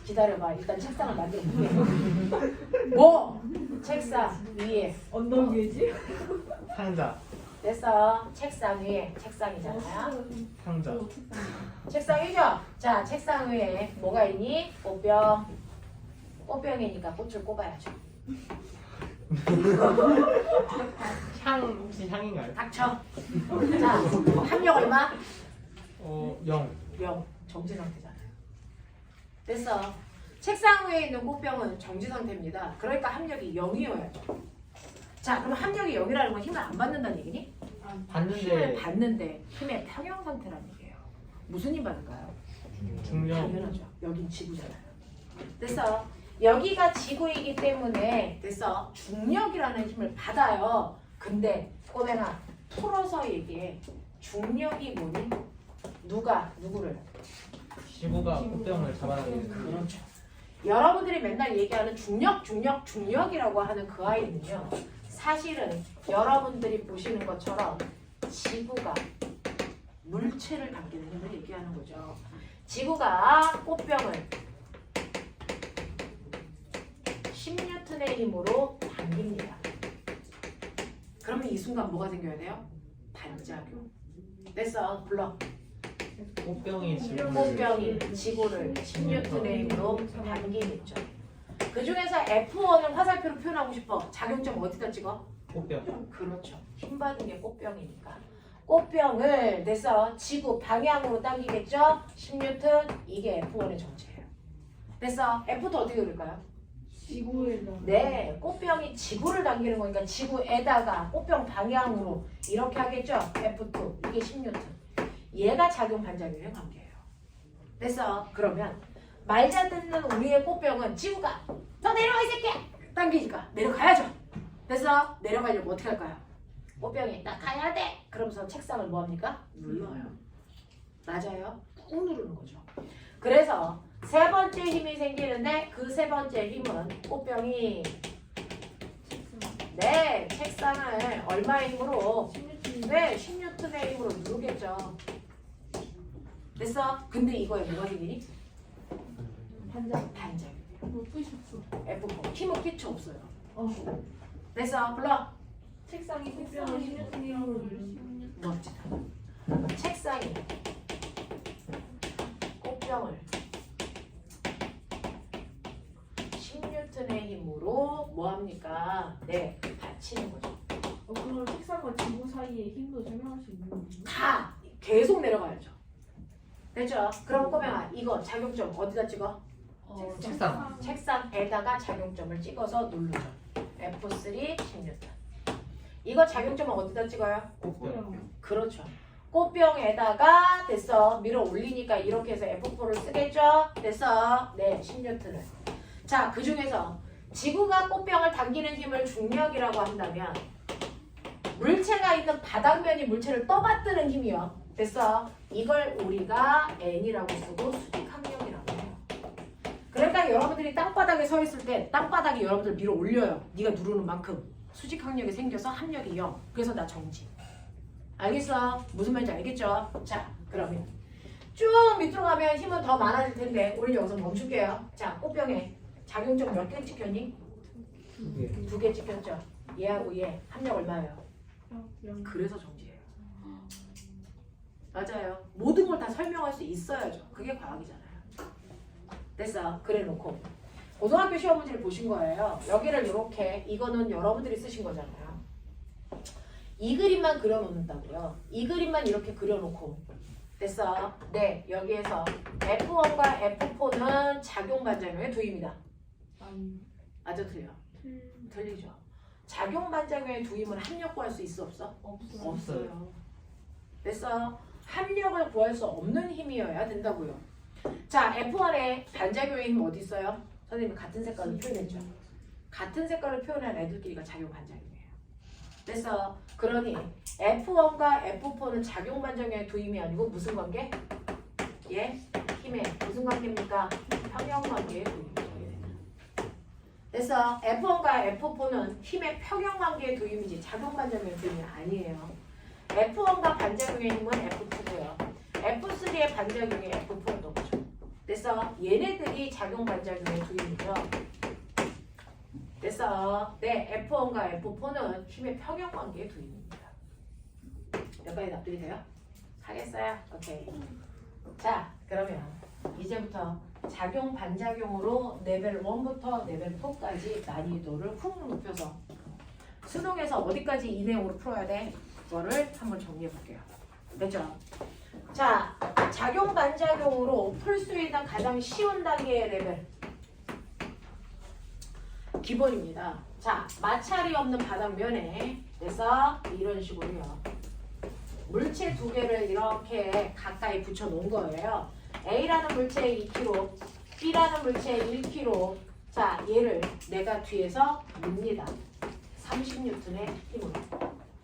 기다려봐. 일단 책상을 만들어 볼게. 뭐? 책상 위에 언덕 위지? 상자. 됐어. 책상 위에 책상이잖아요. 상자. 책상이죠? 자, 책상 위에 뭐가 있니? 꽃병. 꽃병이니까 꽃을 꼽아야죠. 향 혹시 향인가요? 닥쳐. 자, 합력 얼마? 0. 0. 정지 상태잖아요. 됐어. 책상 위에 있는 꽃병은 정지 상태입니다. 그러니까 합력이 0이어야죠. 자, 그럼 합력이 0이라는 건 힘을 안 받는다는 얘기니? 힘을 받는데 받는데 힘의 평형 상태라는 얘기예요. 무슨 힘 받을까요? 중력. 당연하죠. 여긴 지구잖아요. 됐어. 여기가 지구이기 때문에 됐어. 중력이라는 힘을 받아요. 근데 꼬맹아 풀어서 얘기해. 중력이 뭐니? 누가 누구를? 지구가 꽃병을 잡아당기는. 그렇죠. 여러분들이 맨날 얘기하는 중력이라고 하는 그 아이는요. 사실은 여러분들이 보시는 것처럼 지구가 물체를 당기는 힘을 얘기하는 거죠. 지구가 꽃병을 10N의 힘으로 당깁니다. 그러면 이 순간 뭐가 생겨야 돼요? 반작용. 됐어. 불러. 꽃병이 꽃병이 지구를 10N의 힘으로 당기겠죠. 그 중에서 F1을 화살표로 표현하고 싶어. 작용점 어디다 찍어? 꽃병. 그렇죠. 힘 받은 게 꽃병이니까. 꽃병을 됐어. 지구 방향으로 당기겠죠? 10N. 이게 F1의 정체예요. 됐어. F2 어떻게 그릴까요? 지구에다. 네, 꽃병이 지구를 당기는 거니까 지구에다가 꽃병 방향으로 이렇게 하겠죠? F2. 이게 10N. 얘가 작용 반작용의 관계예요. 됐어. 그러면 말자 듣는 우리의 꽃병은 지구가 너 내려가 이 새끼야! 당기니까 내려가야죠. 됐어. 내려가려고 어떻게 할까요? 꽃병이 나 가야 돼! 그러면서 책상을 뭐합니까? 눌러요. 맞아요. 꾹 누르는 거죠. 그래서 세 번째 힘이 생기는데 그 세 번째 힘은 꽃병이 네, 책상을 얼마의 힘으로? 네, 10N의 힘으로 누르겠죠. 됐어? 근데 이거에 뭐가 생기니? 반작용이에요. 못 부셨어. F4. 힘은 끼쳐 없어요. 어. 됐어? 불러. 책상이 꽃병을 10년의 힘으로 누르시면. 멋지다. 책상이 꽃병을 10N의 힘으로 뭐합니까? 네, 받치는 거죠. 그럼 책상과 지구 사이의 힘도 설명할 수 있는 건가요? 다 계속 내려가야죠. 됐죠? 그럼 꼬맹아 이거 작용점 어디다 찍어? 책상. 책상에다가 작용점을 찍어서 누르죠. F3 10N. 이거 작용점은 어디다 찍어요? 꽃병. 그렇죠. 꽃병에다가 됐어. 밀어 올리니까 이렇게 해서 F4를 쓰겠죠? 됐어. 네, 10N을. 자, 그 중에서 지구가 꽃병을 당기는 힘을 중력이라고 한다면 물체가 있는 바닥면이 물체를 떠받드는 힘이요. 됐어. 이걸 우리가 N이라고 쓰고 수직항력이라고 해요. 그러니까 여러분들이 땅바닥에 서 있을 때 땅바닥이 여러분들 밀어 올려요. 네가 누르는 만큼 수직항력이 생겨서 합력이 0. 그래서 나 정지. 알겠어? 무슨 말인지 알겠죠? 자, 그러면 쭉 밑으로 가면 힘은 더 많아질 텐데 우리 여기서 멈출게요. 자, 꽃병에 작용점 몇 개 찍혔니? 2개. 2개 찍혔죠? 얘하고 얘 합력 얼마예요? 그래서 정지예요. 맞아요. 모든 걸 다 설명할 수 있어야죠. 그게 과학이잖아요. 됐어. 그래 놓고 고등학교 시험 문제를 보신 거예요. 여기를 이렇게 이거는 여러분들이 쓰신 거잖아요. 이 그림만 그려놓는다고요. 이 그림만 이렇게 그려놓고 됐어. 네. 여기에서 F1과 F4는 작용 반작용의 두 힘이다. 아주 틀려. 틀리죠. 작용 반작용의 두 힘을 합력 구할 수 있어 없어? 없어요. 됐어. 합력을 구할 수 없는 힘이어야 된다고요. 자, F1의 반작용의 힘 어디 있어요? 선생님이 같은 색깔로 표현했죠. 같은 색깔로 표현한 애들끼리가 작용 반작용이에요. 됐어. 그러니 F1과 F4는 작용 반작용의 두 힘이 아니고 무슨 관계? 예? 힘의 무슨 관계입니까? 평형 관계의 두 힘이죠. 됐어. F1과 F4는 힘의 평형 관계의 두 힘이지 작용 반작용의 두 힘이 아니에요. F1과 반작용의 힘은 F2고요. F3의 반작용이 F4였던 거죠. 됐어? 얘네들이 작용 반작용의 두 힘이죠. 됐어? 네, F1과 F4는 힘의 평형 관계의 두 힘입니다. 여기까지 납득이 돼요? 하겠어요? 오케이. 자, 그러면 이제부터 작용 반작용으로 레벨 1부터 레벨 4까지 난이도를 훅 높여서 수능에서 어디까지 이 내용으로 풀어야 돼? 그거를 한번 정리해 볼게요. 됐죠? 자, 작용 반작용으로 풀 수 있는 가장 쉬운 단계의 레벨 기본입니다. 자, 마찰이 없는 바닥면에 그래서 이런 식으로요. 물체 두 개를 이렇게 가까이 붙여 놓은 거예요. A라는 물체에 2kg, B라는 물체에 1kg. 자, 얘를 내가 뒤에서 밉니다. 30N의 힘으로.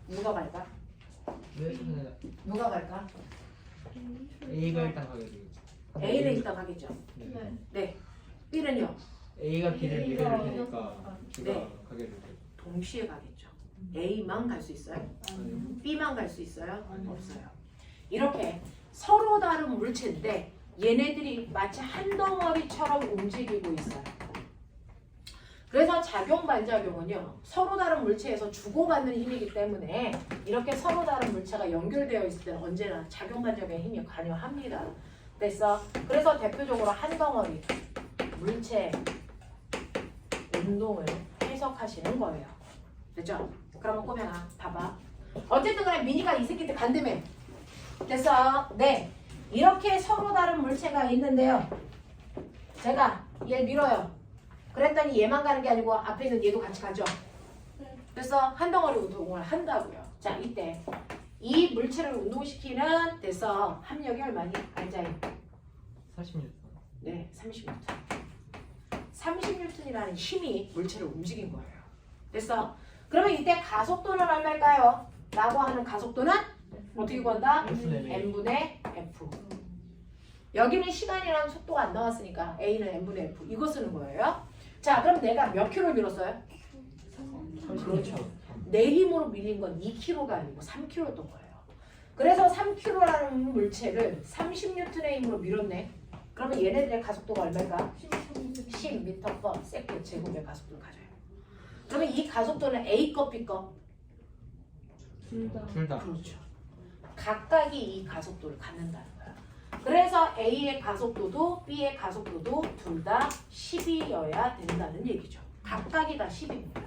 누가 갈까? 왜 저는 누가 갈까? A가 일단 가게 되겠죠. A는 일단 하겠죠. 네. 네. B는요? A가 B를 A가 미래를 되니까 B가 네. 가게 될 때. 동시에 가겠죠. A만 갈 수 있어요? B만 갈 수 있어요? 아니요. 없어요. 이렇게 서로 다른 물체인데 얘네들이 마치 한 덩어리처럼 움직이고 있어요. 그래서 작용 반작용은요, 서로 다른 물체에서 주고받는 힘이기 때문에 이렇게 서로 다른 물체가 연결되어 있을 때는 언제나 작용 반작용의 힘이 관여합니다. 그래서 대표적으로 한 덩어리 물체 운동을 해석하시는 거예요. 됐죠? 그러면 꼬맹아 봐봐. 어쨌든 간에 미니가 이 새끼들 간다며. 됐어? 네. 이렇게 서로 다른 물체가 있는데요. 제가 얘를 밀어요. 그랬더니 얘만 가는 게 아니고 앞에 있는 얘도 같이 가죠. 그래서 한 덩어리 운동을 한다고요. 자, 이때 이 물체를 운동시키는 됐어. 합력이 얼마니? 알자이. 40m. 네, 30N. 30N이라는 힘이 물체를 움직인 거예요. 됐어? 그러면 이때 가속도는 얼마일까요? 라고 하는 가속도는 어떻게 구한다? n분의 f. 여기는 시간이랑 속도가 안 나왔으니까 a는 n분의 f. 이거 쓰는 거예요. 자, 그럼 내가 몇 킬로 밀었어요? 그렇죠. 내 힘으로 밀린 건 2kg가 아니고 3kg였던 거예요. 그래서 3kg라는 물체를 30N의 힘으로 밀었네. 그러면 얘네들의 가속도가 얼마일까? 10m/s 제곱의 가속도를 가져요. 그러면 이 가속도는 A 거, B 거? 둘 다. 둘 다. 그렇죠. 각각이 이 가속도를 갖는다는 거야. 그래서 A의 가속도도 B의 가속도도 둘 다 10이어야 된다는 얘기죠. 각각이 다 10입니다.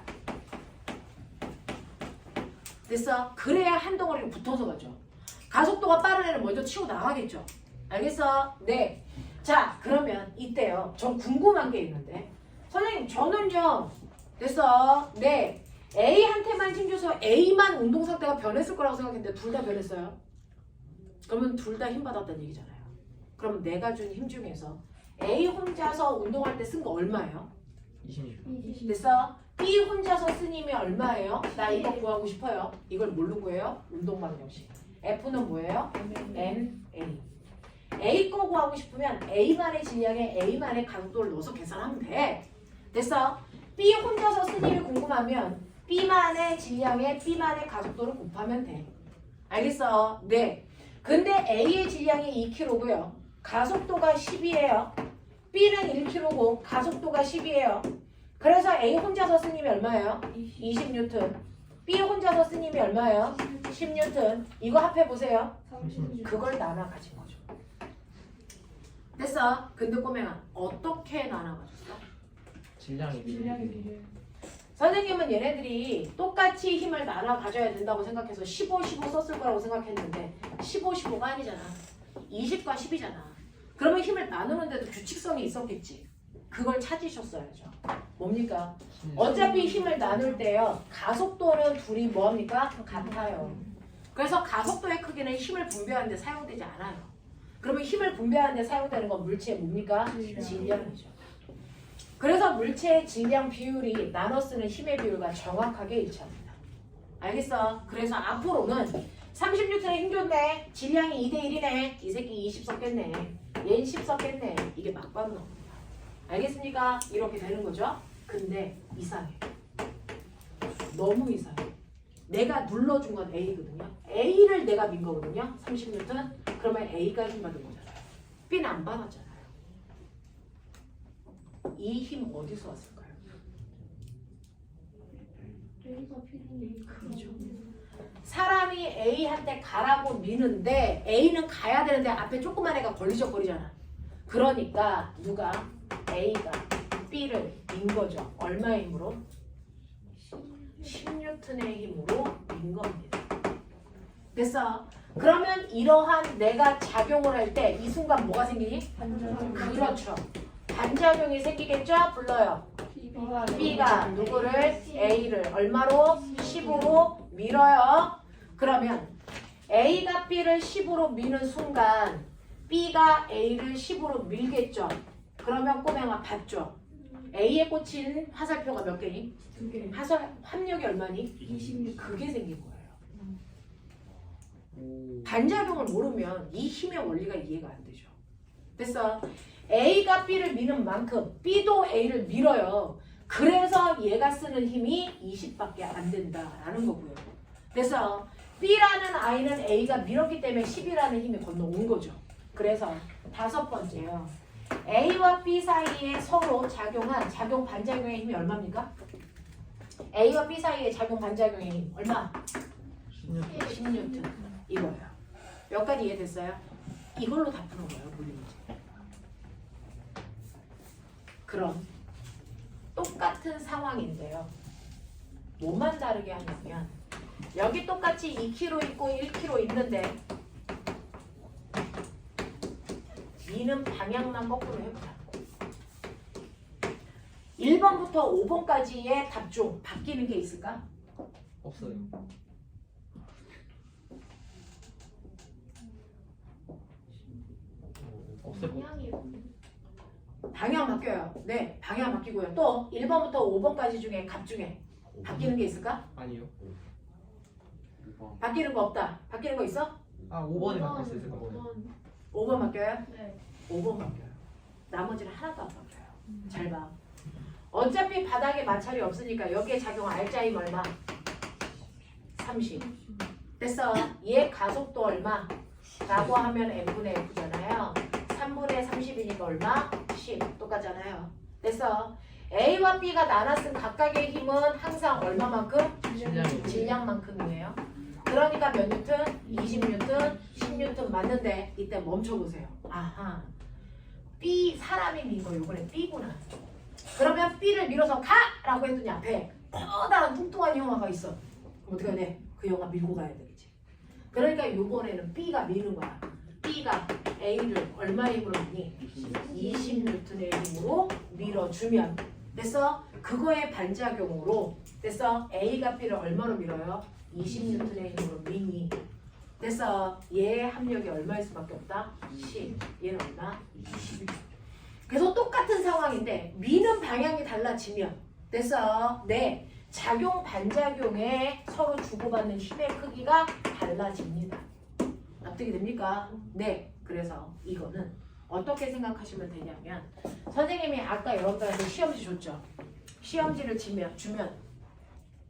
됐어? 그래야 한 덩어리로 붙어서 가죠. 가속도가 빠른 애는 먼저 치고 나가겠죠. 알겠어? 네. 자, 그러면 이때요. 전 궁금한 게 있는데 선생님 저는요. 됐어? 네. A한테만 힘줘서 A만 운동 상태가 변했을 거라고 생각했는데 둘 다 변했어요. 그러면 둘 다 힘 받았다는 얘기잖아요. 그럼 내가 준 힘 중에서 A 혼자서 운동할 때 쓴 거 얼마예요? 20m. 됐어? B 혼자서 쓴 힘이 얼마예요? 나 이거 구하고 싶어요. 이걸 뭘로 구해요? 운동 방정식. F는 뭐예요? N, A. A 거 구하고 싶으면 A만의 질량에 A만의 가속도를 넣어서 계산하면 돼. 됐어? B 혼자서 쓴 힘이 궁금하면 B만의 질량에 B만의 가속도를 곱하면 돼. 알겠어? 네. 근데 A의 질량이 2kg고요. 가속도가 10이에요. B는 1kg고 가속도가 10이에요. 그래서 A 혼자서 쓴 힘이 얼마예요? 20N. B 혼자서 쓴 힘이 얼마예요? 10N. 이거 합해보세요. 그걸 나눠 가진 거죠. 됐어? 근데 꼬맹아 어떻게 나눠 가졌어? 질량이 질량이 비례. 선생님은 얘네들이 똑같이 힘을 나눠 가져야 된다고 생각해서 15, 15 썼을 거라고 생각했는데 15, 15가 아니잖아. 20과 10이잖아. 그러면 힘을 나누는데도 규칙성이 있었겠지. 그걸 찾으셨어야죠. 뭡니까? 어차피 힘을 나눌 때요. 가속도는 둘이 뭐합니까? 같아요. 그래서 가속도의 크기는 힘을 분배하는 데 사용되지 않아요. 그러면 힘을 분배하는 데 사용되는 건 물체의 뭡니까? 질량이죠. 그래서 물체의 질량 비율이 나눠 쓰는 힘의 비율과 정확하게 일치합니다. 알겠어? 그래서 앞으로는 30N에 힘 줬네. 질량이 2대1이네. 이 새끼 20 썼겠네. 얘는 10 썼겠네. 이게 막바로 나옵니다. 알겠습니까? 이렇게 되는 거죠. 근데 이상해. 너무 이상해. 내가 눌러준 건 A거든요. A를 내가 민 거거든요. 30N. 그러면 A가 힘 받은 거잖아요. B는 안 받았잖아요. 이 힘 어디서 왔을까요? A가 필요해. 그렇죠. 사람이 A한테 가라고 미는데 A는 가야 되는데 앞에 조그만 애가 걸리적거리잖아. 그러니까 누가 A가 B를 민 거죠. 얼마의 힘으로? 10N의 힘으로 민 겁니다. 됐어? 그러면 이러한 내가 작용을 할 때 이 순간 뭐가 생기니? 반작용. 그렇죠. 반작용이 생기겠죠? 불러요. B가 누구를? A를 얼마로? 10으로 밀어요. 그러면 A가 B를 10으로 미는 순간 B가 A를 10으로 밀겠죠. 그러면 꼬맹아 봤죠? A에 꽂힌 화살표가 몇 개니? 2개. 합력이 얼마니? 26. 그게 생긴 거예요. 오. 반작용을 모르면 이 힘의 원리가 이해가 안 되죠. 됐어. A가 B를 미는 만큼 B도 A를 밀어요. 그래서 얘가 쓰는 힘이 20밖에 안 된다라는 거고요. 그래서 B라는 아이는 A가 밀었기 때문에 10이라는 힘이 건너온 거죠. 그래서 다섯 번째요. A와 B 사이에 서로 작용한 작용 반작용의 힘이 얼마입니까? A와 B 사이에 작용 반작용의 힘 얼마? 10N. 이거예요. 여기까지 이해됐어요? 이걸로 다 푸는 거예요. 물리 문제. 그럼 똑같은 상황인데요. 뭐만 다르게 하냐면 여기 똑같이 2kg 있고 1kg 있는데 미는 방향만 거꾸로 해보자. 1번부터 5번까지의 답 중 바뀌는 게 있을까? 없어요. 없어요. 방향이 방향 바뀌어요. 네, 방향 바뀌고요. 또 1번부터 5번까지 중에 값 중에 바뀌는 게 있을까? 아니요. 바뀌는 거 없다. 바뀌는 거 있어? 아 5번에 바뀌었어요. 제가 번에. 5번 바뀌어요? 네. 5번 바뀌어요. 나머지는 하나도 안 바뀌어요. 잘 봐. 어차피 바닥에 마찰이 없으니까 여기에 작용 알짜임 얼마? 30. 됐어. 얘 가속도 얼마? 라고 하면 n분의 f잖아요. 3분의 30이니까 얼마? 10. 똑같잖아요. 됐어. A와 B가 나눠 쓴 각각의 힘은 항상 얼마만큼? 질량만큼이에요. 그러니까 몇 뉴턴? 20뉴턴, 10뉴턴 맞는데 이때 멈춰보세요. 아하. B 사람이 민 거 이번에 B구나. 그러면 B를 밀어서 가! 라고 했더니 앞에 커다란 뚱뚱한 영화가 있어. 그럼 어떻게 해야 돼? 그 영화 밀고 가야 되겠지. 그러니까 이번에는 B가 미는 거야. B가 A를 얼마의 힘으로 미니? 20뉴턴의 힘으로 밀어주면 됐어? 그거의 반작용으로 됐어? A가 B를 얼마로 밀어요? 20뉴턴의 힘으로 미니 됐어? 얘의 합력이 얼마일 수밖에 없다? 10. 얘는 얼마? 20. 그래서 똑같은 상황인데 미는 방향이 달라지면 됐어? 네. 작용 반작용에 서로 주고받는 힘의 크기가 달라집니다. 납득이 됩니까? 네. 그래서 이거는 어떻게 생각하시면 되냐면 선생님이 아까 여러분들한테 시험지 줬죠. 시험지를 주면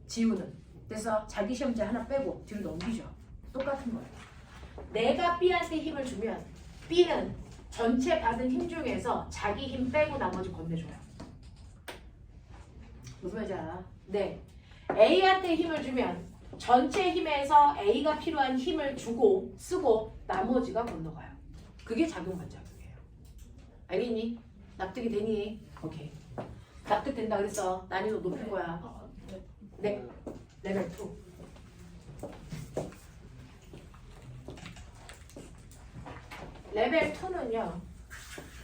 지우는 그래서 자기 시험지 하나 빼고 뒤로 넘기죠. 똑같은 거예요. 내가 B한테 힘을 주면 B는 전체 받은 힘 중에서 자기 힘 빼고 나머지 건네줘요. 무슨 말인지 알아? 네. A한테 힘을 주면 전체 힘에서 A가 필요한 힘을 주고 쓰고 나머지가 건너가요. 그게 작용 반작용이에요. 알겠니? 납득이 되니? 오케이. 납득된다 그랬어. 난이도 높일 거야. 네. 레벨 2. 레벨 2는요.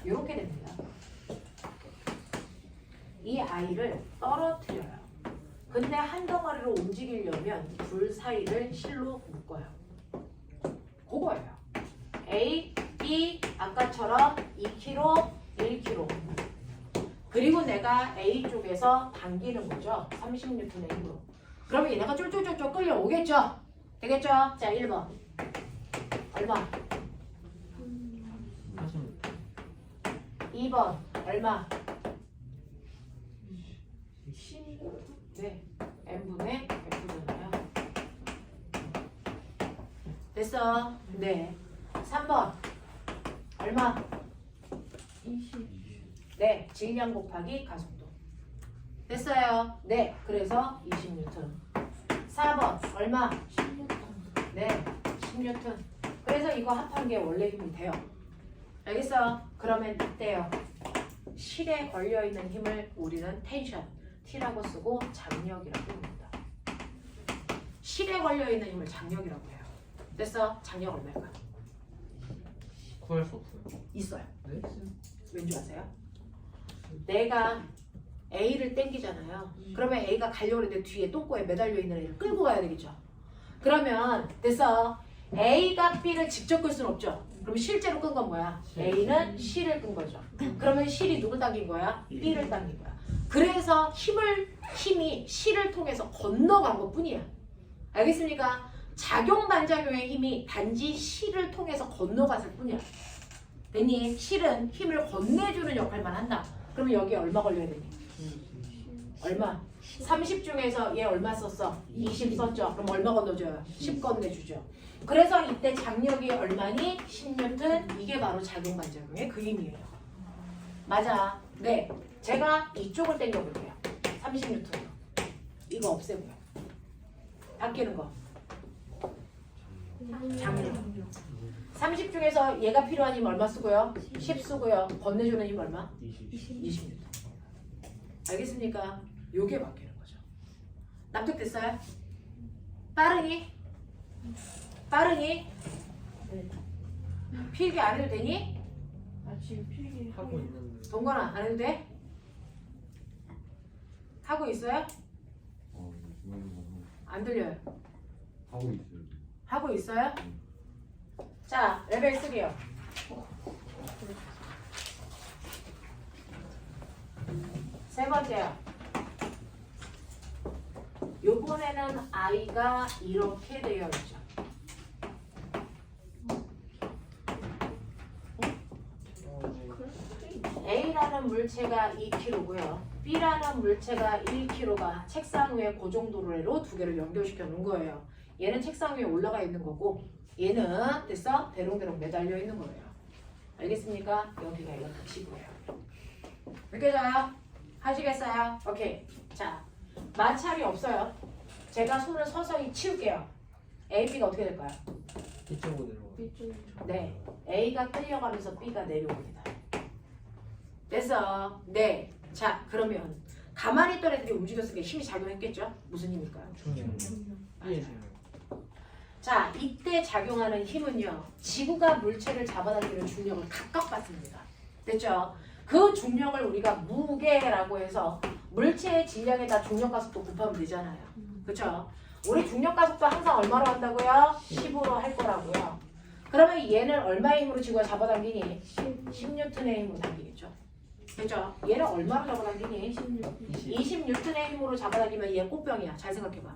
이렇게 됩니다. 이 아이를 떨어뜨려요. 근데 한 덩어리로 움직이려면 둘 사이를 실로 묶어요. 그거예요. A, B 아까처럼 2kg, 1kg. 그리고 내가 A 쪽에서 당기는 거죠. 30N의 힘으로. 그러면 얘네가 쫄쫄쫄쫄 끌려오겠죠? 되겠죠? 자, 1번. 얼마? 2번. 얼마? 10. 네. n분의 f잖아요. 됐어? 네. 3번. 얼마? 20. 네. 질량 곱하기 가속도. 됐어요? 네. 그래서 20N. 4번. 얼마? 16. 네. 10N. 그래서 이거 합한 게 원래 힘이 돼요. 알겠어? 그러면 이때요. 실에 걸려있는 힘을 우리는 텐션, T라고 쓰고 장력이라고 합니다. 실에 걸려있는 힘을 장력이라고 해요. 됐어? 장력 얼마일까? 구할 수 없어요. 있어요. 네? 왠지 아세요? 내가 A를 땡기잖아요. 그러면 A가 가려고 하는데 뒤에 똥꼬에 매달려 있는 애를 끌고 가야 되겠죠. 그러면 됐어. A가 B를 직접 끌 수는 없죠. 그럼 실제로 끈 건 뭐야? A는 C를 끈 거죠. 그러면 C이 누굴 당긴 거야? B를 당긴 거야. 그래서 힘이 C를 통해서 건너간 것 뿐이야. 알겠습니까? 작용 반작용의 힘이 단지 C를 통해서 건너갔을 뿐이야. 됐니? 실은 힘을 건네주는 역할만 한다. 그러면 여기에 얼마 걸려야 되니? 얼마? 30 중에서 얘 얼마 썼어? 20 썼죠. 그럼 얼마 건너줘요? 10 건네주죠. 그래서 이때 장력이 얼마니? 10뉴턴. 이게 바로 작용 반작용의 그 힘이에요. 맞아. 네. 제가 이쪽을 당겨볼게요. 30뉴턴. 이거 없애고요. 바뀌는 거. 장력. 30 중에서 얘가 필요한 힘 얼마 쓰고요? 10 쓰고요. 건네주는 힘 얼마? 20뉴턴. 알겠습니까? 요게 바뀌는 거죠. 납득됐어요? 빠르니? 빠르니? 필기 안 해도 되니? 아 지금 필기 하고 있는데 동건아 안 해도 돼? 하고 있어요? 안 들려요. 하고 있어요. 하고 있어요? 자, 레벨 3요. 세 번째요. 요번에는 I가 이렇게 되어 있죠. A라는 물체가 2kg고요. B라는 물체가 1kg가 책상 위에 고정도로로 두 개를 연결시켜 놓은 거예요. 얘는 책상 위에 올라가 있는 거고 얘는 됐어? 대롱대롱 매달려 있는 거예요. 알겠습니까? 여기가 이렇게 시고요. 느껴져요? 하시겠어요? 오케이. 자, 마찰이 없어요. 제가 손을 서서히 치울게요. A, B가 어떻게 될까요? 이쪽으로 내려가. 이쪽 네. A가 끌려가면서 B가 내려옵니다. 됐어. 네. 자, 그러면 가만히 있던 애들이 움직였으니까 힘이 작용했겠죠? 무슨 힘일까요? 중력. B의 중력. 자, 이때 작용하는 힘은요. 지구가 물체를 잡아당기는 중력을 각각 받습니다. 됐죠? 그 중력을 우리가 무게라고 해서 물체의 질량에다 중력 가속도 곱하면 되잖아요. 그렇죠? 우리 중력 가속도 항상 얼마로 한다고요? 10으로 할 거라고요. 그러면 얘는 얼마의 힘으로 지구가 잡아당기니? 10뉴턴의 힘으로 당기겠죠. 그렇죠? 얘는 얼마로 잡아당기니? 20뉴턴의 힘으로 잡아당기면 얘 꽃병이야. 잘 생각해봐.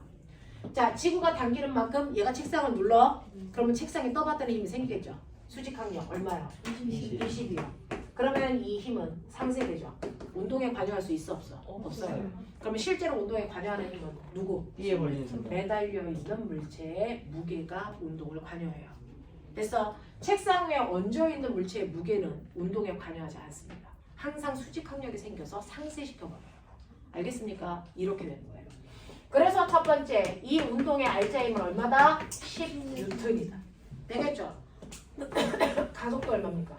자, 지구가 당기는 만큼 얘가 책상을 눌러. 그러면 책상에 떠받드는 힘이 생기겠죠. 수직항력 얼마요? 20이요. 그러면 이 힘은 상쇄되죠. 운동에 관여할 수 있어 없어? 없어요. 그러면 실제로 운동에 관여하는 힘은 누구? B에 걸리는 중력. 매달려 있는 물체의 무게가 운동을 관여해요. 그래서 책상 위에 얹어 있는 물체의 무게는 운동에 관여하지 않습니다. 항상 수직항력이 생겨서 상쇄시켜버려요. 알겠습니까? 이렇게 되는 거예요. 그래서 첫 번째, 이 운동의 알짜힘은 얼마다? 10뉴턴이다. 되겠죠? 가속도 얼마입니까?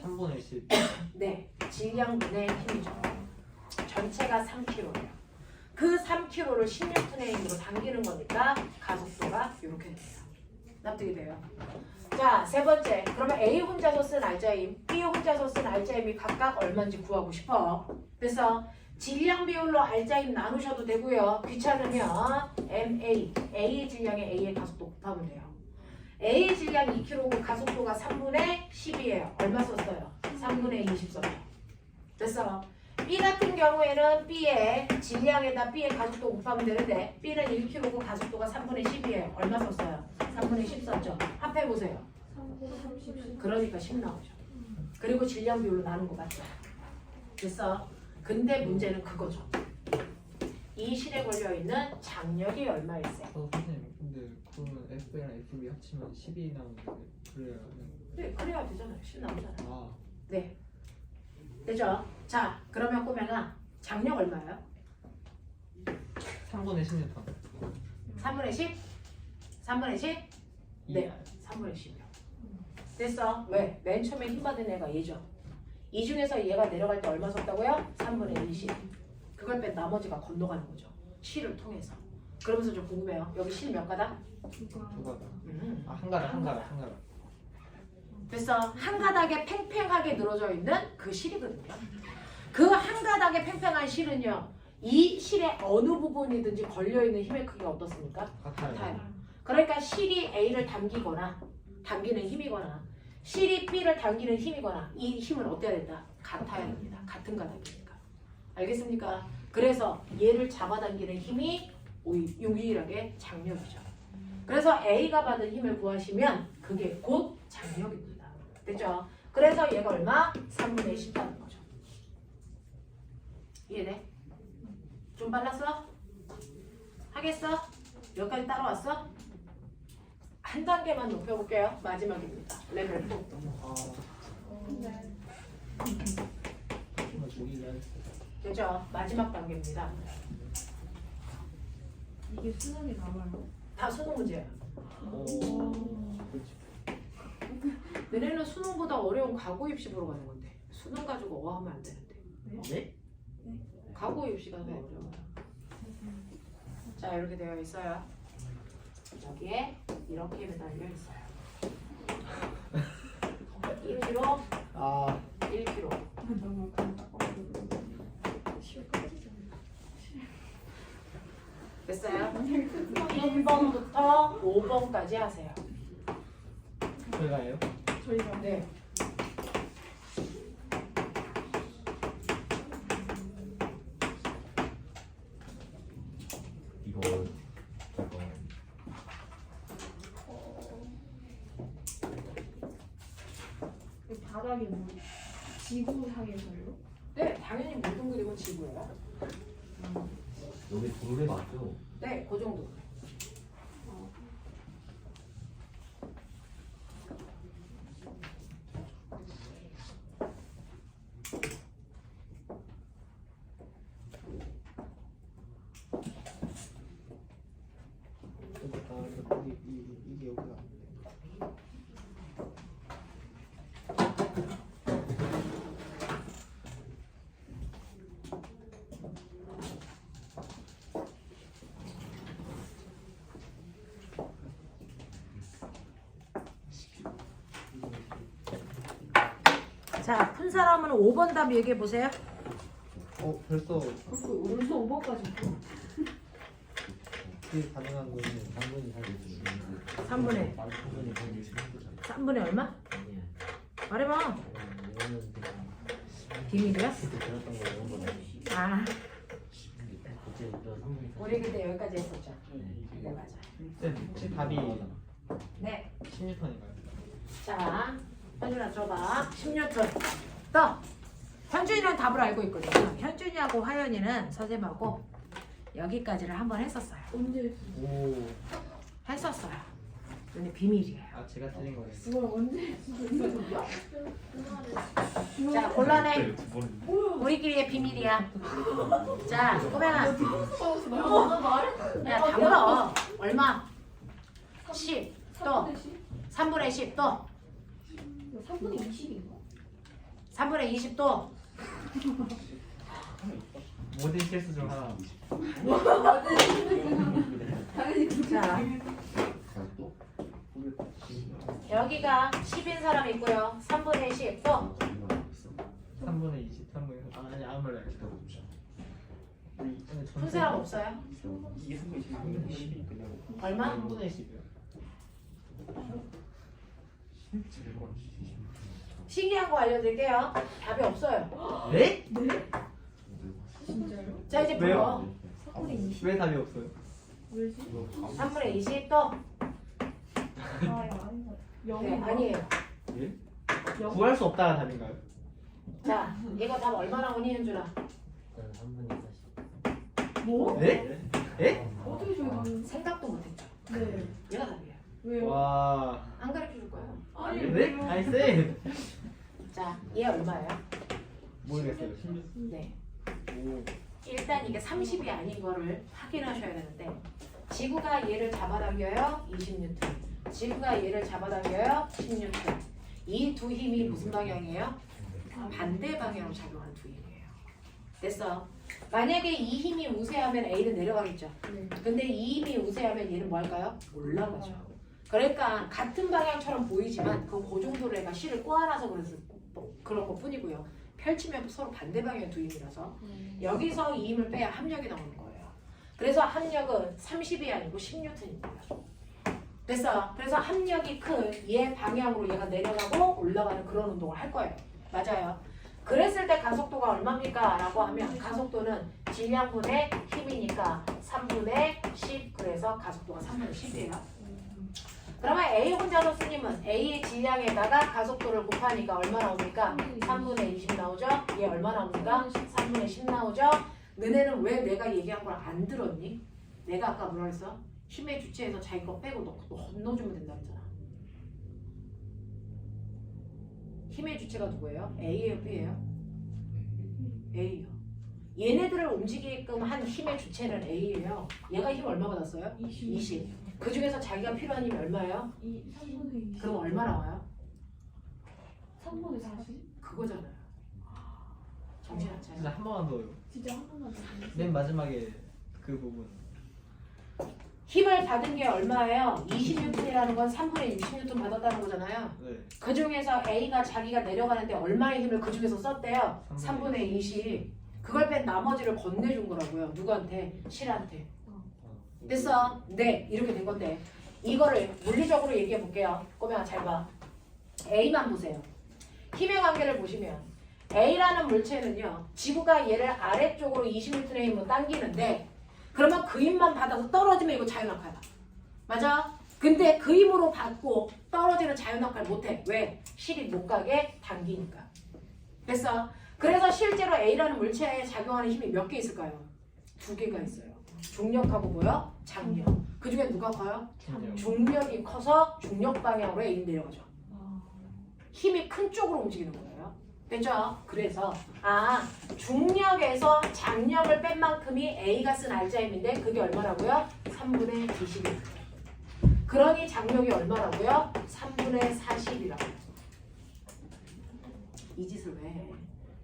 3분의 10. 네, 질량분의 힘이죠. 전체가 3kg예요. 그 3kg를 10뉴턴의 힘으로 당기는 거니까 가속도가 이렇게 돼요. 납득이 돼요. 자, 세 번째. 그러면 A 혼자서 쓴 알짜힘, B 혼자서 쓴 알짜힘이 각각 얼마인지 구하고 싶어. 그래서 질량 비율로 알짜힘 나누셔도 되고요. 귀찮으면 MA, A의 질량에 A의 가속도 곱하면 돼요. A의 질량 2kg고 가속도가 3분의 10이에요. 얼마 썼어요? 3분의 20 썼죠. 됐어. B 같은 경우에는 B의 질량에다 B의 가속도 곱하면 되는데 B는 1kg고 가속도가 3분의 10이에요. 얼마 썼어요? 3분의 10 썼죠. 합해보세요. 30. 그러니까 10 나오죠. 그리고 질량 비율로 나눈 거 맞죠? 됐어. 근데 문제는 그거죠. 이 실에 걸려있는 장력이 얼마일세? 선생님, 근데 그러면 F랑 FB 합치면 10이 나오는데 그래야 네, 그래야 되잖아요. 10 나오잖아요. 아, 네. 되죠? 자, 그러면 꼬맹아 장력 얼마예요? 3분의 10뉴턴. 3분의 10? 3분의 10? 네, 3분의 10이요. 됐어. 왜? 맨 처음에 힘 받은 애가 얘죠. 이 중에서 얘가 내려갈 때 얼마 썼다고요? 3분의 20. 그걸 뺀 나머지가 건너가는 거죠. 실을 통해서. 그러면서 좀 궁금해요. 여기 실 몇 가닥? 두 가닥. 음. 아, 한 가닥, 한 가닥, 한 가닥. 그래서 한 가닥에 팽팽하게 늘어져 있는 그 실이거든요. 그 한 가닥에 팽팽한 실은요. 이 실의 어느 부분이든지 걸려있는 힘의 크기가 어떻습니까? 같아요. 그러니까 실이 A를 당기거나 당기는 힘이거나 실이 B를 당기는 힘이거나 이 힘은 어때야 된다? 같아야 됩니다. 같은 가닥이니까. 알겠습니까? 그래서 얘를 잡아당기는 힘이 유일하게 장력이죠. 그래서 A가 받은 힘을 구하시면 그게 곧 장력입니다. 됐죠? 그래서 얘가 얼마? 3분의 10라는 거죠. 이해돼? 좀 빨랐어? 하겠어? 여기까지 따라왔어? 한 단계만 높여볼게요. 마지막입니다. 레벨 4. 네. 정말 종이를 해야 됐죠? 마지막 단계입니다. 이게 수능에 나와요. 다 수능 문제야. 그렇지. 너네는 수능보다 어려운 과거 입시 보러 가는 건데 수능 가지고 어하면 안 되는데. 네? 과거 입시가 더 어려워요. 자 이렇게 되어 있어요. 여기에 이렇게 매달려 있어요. 1kg, 아 1kg. 너무 깜빡거리고. 됐어요? 1번부터 5번까지 하세요. 제가요? 저희가 네. 이거 이 바닥이 뭐 지구상에서요? 네, 당연히 모든 그림은 지구예요. 여기 도로에 맞죠? 네, 그 정도. 이게 여기가 안 돼. 자, 푼 사람은 5번 답 얘기해 보세요. 벌써 벌써 5번까지. 그게 가능한 거는 당근이 잘 3분의 당근이 거기 3분의 얼마? 아니야. 말해봐. 이거는 그냥 비밀이야? 그때 배웠던 거 이런 거다. 아, 그때 저 선생님이 우리 그때 여기까지 했었죠. 네, 맞아요. 혹시 답이 네. 16턴인가요? 자, 현준아 들어봐. 16턴. 또 현준이는 답을 알고 있거든요. 현준이하고 화연이는 선생님하고 여기까지를 한번 했었어요. 언제 했어요? 오. 했었어요. 근데 비밀이에요. 아 제가 틀린 거예요. 그걸 언제 했어요? 자, 곤란해. 뭐야? 우리끼리의 비밀이야. 자, 꼬맹아. 나 말했어. 야, 다 물어. 얼마? 10. 또 3분의 10? 3분의 10 또 3분의 20인가? 3분의 20 또 모든 실수 중 하나. 당연히 자, 여기가 10인 사람 있고요. 3분의 10 또 3분의 20, 3분의 30. 아니 아무 말도 안 했어. 푼 사람 없어요? 이게 3분의 10이 그냥 얼마? 3분의 10이요. 신기한 거 알려드릴게요. 답이 없어요. 네? 진짜요? 자, 이제 불러. 왜요? 3분의 20? 왜 답이 없어요? 왜지? 3분의 20 또 아, 야, 아닌 것 같아. 네, 0인가? 아니에요. 구할 수 없다는 답인가요? 자, 이거 답 얼마 나오니 현준아? 3분의 40. 뭐? 네? 에? 어떻게 저희가 생각도 못했죠. 네. 얘가 답이에요. 왜요? 와. 안 가르쳐 줄 거예요. 아니, 네? 왜요? 아니 쌤. 자, 얘 얼마예요? 모르겠어요. 네. 오. 일단 이게 30이 아닌 거를 확인하셔야 되는데 지구가 얘를 잡아당겨요 20N, 지구가 얘를 잡아당겨요 10N. 이 두 힘이 무슨 방향이에요? 반대 방향으로 작용하는 두 힘이에요. 됐어. 만약에 이 힘이 우세하면 A는 내려가겠죠. 네. 근데 이 힘이 우세하면 얘는 뭐 할까요? 올라가죠. 그러니까 같은 방향처럼 보이지만 그 정도로 얘가 실을 꼬아놔서 그래서 그런 것 뿐이고요. 펼치면 서로 반대 방향의 두 힘이라서 여기서 이 힘을 빼야 합력이 나오는 거예요. 그래서 합력은 30이 아니고 10N입니다. 됐어. 그래서 합력이 큰 얘 방향으로 얘가 내려가고 올라가는 그런 운동을 할 거예요. 맞아요. 그랬을 때 가속도가 얼마입니까? 라고 하면 가속도는 질량분의 힘이니까 3분의 10, 그래서 가속도가 3분의 10이에요. 그러면 A 혼자서 쓰님은 A의 질량에다가 가속도를 곱하니까 얼마 나옵니까? 3분의 20 나오죠? 얘 얼마 나옵니까? 3분의 10 나오죠? 너네는 왜 내가 얘기한 걸 안 들었니? 내가 아까 뭐라 그랬어? 힘의 주체에서 자기 거 빼고 너 건너주면 된다 그랬잖아. 힘의 주체가 누구예요? A예요? B예요? A요. 얘네들을 움직이게끔 한 힘의 주체는 A예요. 얘가 힘 얼마 받았어요? 20. 그 중에서 자기가 필요한 힘이 얼마예요? 3분의 20. 그럼 얼마 나와요? 3분의 40? 그거잖아요. 정신 안 진짜 차려. 한 번만 더요. 진짜 한 번만 더. 맨 마지막에 그 부분. 힘을 받은 게 얼마예요? 20N이라는 건 3분의 60N 받았다는 거잖아요. 네. 그 중에서 A가 자기가 내려가는데 얼마의 힘을 그 중에서 썼대요? 3분의 20. 그걸 뺀 나머지를 건네준 거라고요. 누구한테? 실한테. 됐어? 네. 이렇게 된 건데 이거를 물리적으로 얘기해 볼게요. 꼬맹아 잘 봐. A만 보세요. 힘의 관계를 보시면 A라는 물체는요. 지구가 얘를 아래쪽으로 20N의 힘으로 당기는데 그러면 그 힘만 받아서 떨어지면 이거 자유낙하다. 맞아? 근데 그 힘으로 받고 떨어지는 자유낙하를 못해. 왜? 실이 못 가게 당기니까. 됐어? 그래서 실제로 A라는 물체에 작용하는 힘이 몇 개 있을까요? 2개가 있어요. 중력하고 뭐요? 장력. 그 중에 누가 커요? 중력. 중력이 커서 중력 방향으로 A 내려가죠. 아, 힘이 큰 쪽으로 움직이는 거예요. 됐죠? 그래서 중력에서 장력을 뺀 만큼이 A가 쓴 알자임인데 그게 얼마라고요? 3분의 20이에요. 그러니 장력이 얼마라고요? 3분의 40이라고요. 이 짓을 왜 해?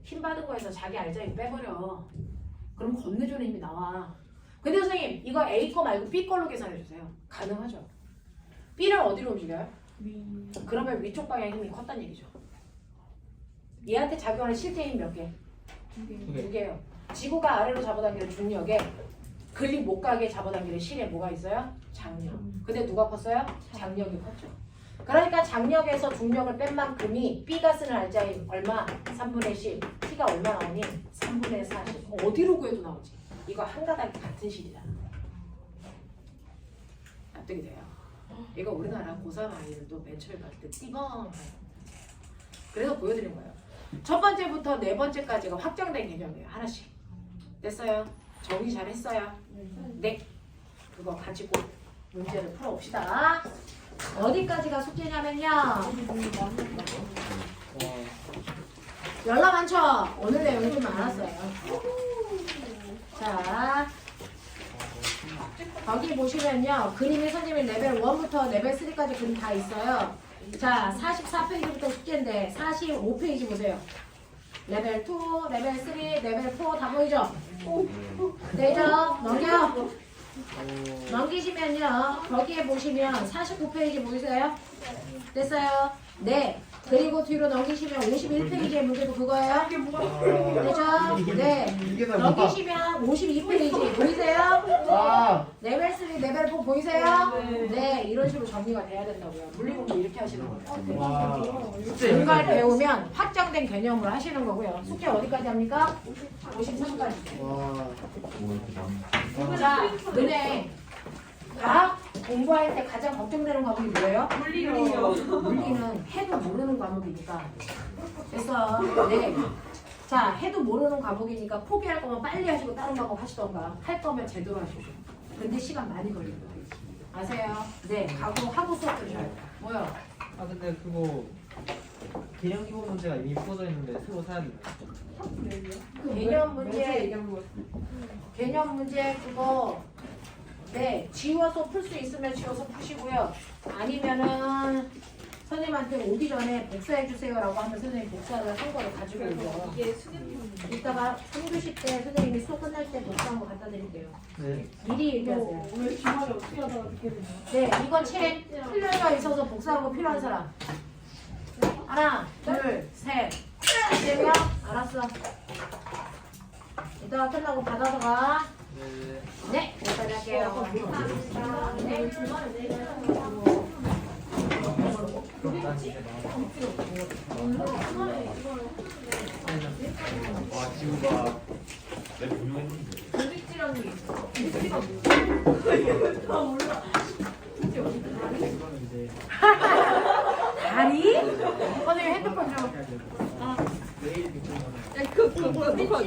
힘 받은 거에서 자기 알자임 빼버려. 그럼 건네주는 힘이 나와. 근데 선생님 이거 A 거 말고 B 걸로 계산해 주세요. 가능하죠? B를 어디로 움직여요? 위. 그러면 위쪽 방향 힘이 컸다는 얘기죠. 얘한테 작용하는 실제 힘 몇 개? 2개. 2개요. 지구가 아래로 잡아당기는 중력에 근리 못 가게 잡아당기는 실에 뭐가 있어요? 장력. 근데 누가 컸어요? 장력이 컸죠. 그러니까 장력에서 중력을 뺀 만큼이 B가 쓰는 알자임 얼마? 3분의 10. T가 얼마 나오니? 3분의 40. 어디로 구해도 나오지. 이거 한 가닥이 같은 실이잖아. 납득이 돼요. 이거 우리나라 고3 아이들도 맨 처음에 봤을 때 띠벙해요. 그래서 보여드린 거예요. 첫 번째부터 네 번째까지가 확정된 개념이에요. 하나씩. 됐어요? 정리 잘 했어요? 네. 그거 같이 꼭 문제를 풀어봅시다. 어디까지가 숙제냐면요. 연락 많죠? 오늘 내용이 좀 많았어요. 자, 거기 보시면요. 그림이 선생님이 레벨 1부터 레벨 3까지 그림 다 있어요. 자, 44페이지부터 숙제인데 45페이지 보세요. 레벨 2, 레벨 3, 레벨 4 다 보이죠? 되죠? 넘겨. 넘기시면요. 거기에 보시면 49페이지 보이세요? 됐어요? 네. 그리고 뒤로 넘기시면 51페이지의 문제도 그거예요? 되죠? 네. 넘기시면 52페이지 보이세요? 레벨 3, 레벨 4 보이세요? 네. 이런 식으로 정리가 돼야 된다고요. 물리공부 이렇게 하시는 거예요. 이걸 배우면 확정된 개념으로 하시는 거고요. 숙제 어디까지 합니까? 53까지. 자, 너네 과학 공부할 때 가장 걱정되는 과목이 뭐예요? 물리는 해도 모르는 과목이니까. 그래서 네. 자, 해도 모르는 과목이니까 포기할 거면 빨리 하시고 다른 과목 하시던가 할 거면 제대로 하시고. 근데 시간 많이 걸립니다. 아세요? 네, 각오하고 수업 들으셔야 돼요. 뭐요? 아 근데 그거 개념 기본 문제가 이미 풀어져 있는데 새로 사야 되나요? 개념 문제 그거 네 지워서 풀 수 있으면 지워서 푸시고요. 아니면은 선생님한테 오기 전에 복사해 주세요라고 하면 선생님 복사를 한 거를 가지고 오죠. 이게 수능 이따가 3교시 때 선생님이 수업 끝날 때 복사한 거 갖다 드릴게요. 네. 미리 얘기하세요. 오늘 주말에 어떻게 하다가 이렇게 되냐? 네, 이거 책 필요가 있어서 복사한 거 필요한 사람. 하나, 둘, 셋. 되면 알았어. 이따가 끝나고 받아서 가. 네. 네, 여기까지 할게요. 네. 그럼 난 이제 와 지우가 내 보유했는데 조직질환이 있어. 그거는 이제 다리? 선생님 핸드폰 좀. 내일 결정하는 그 뭐야 누가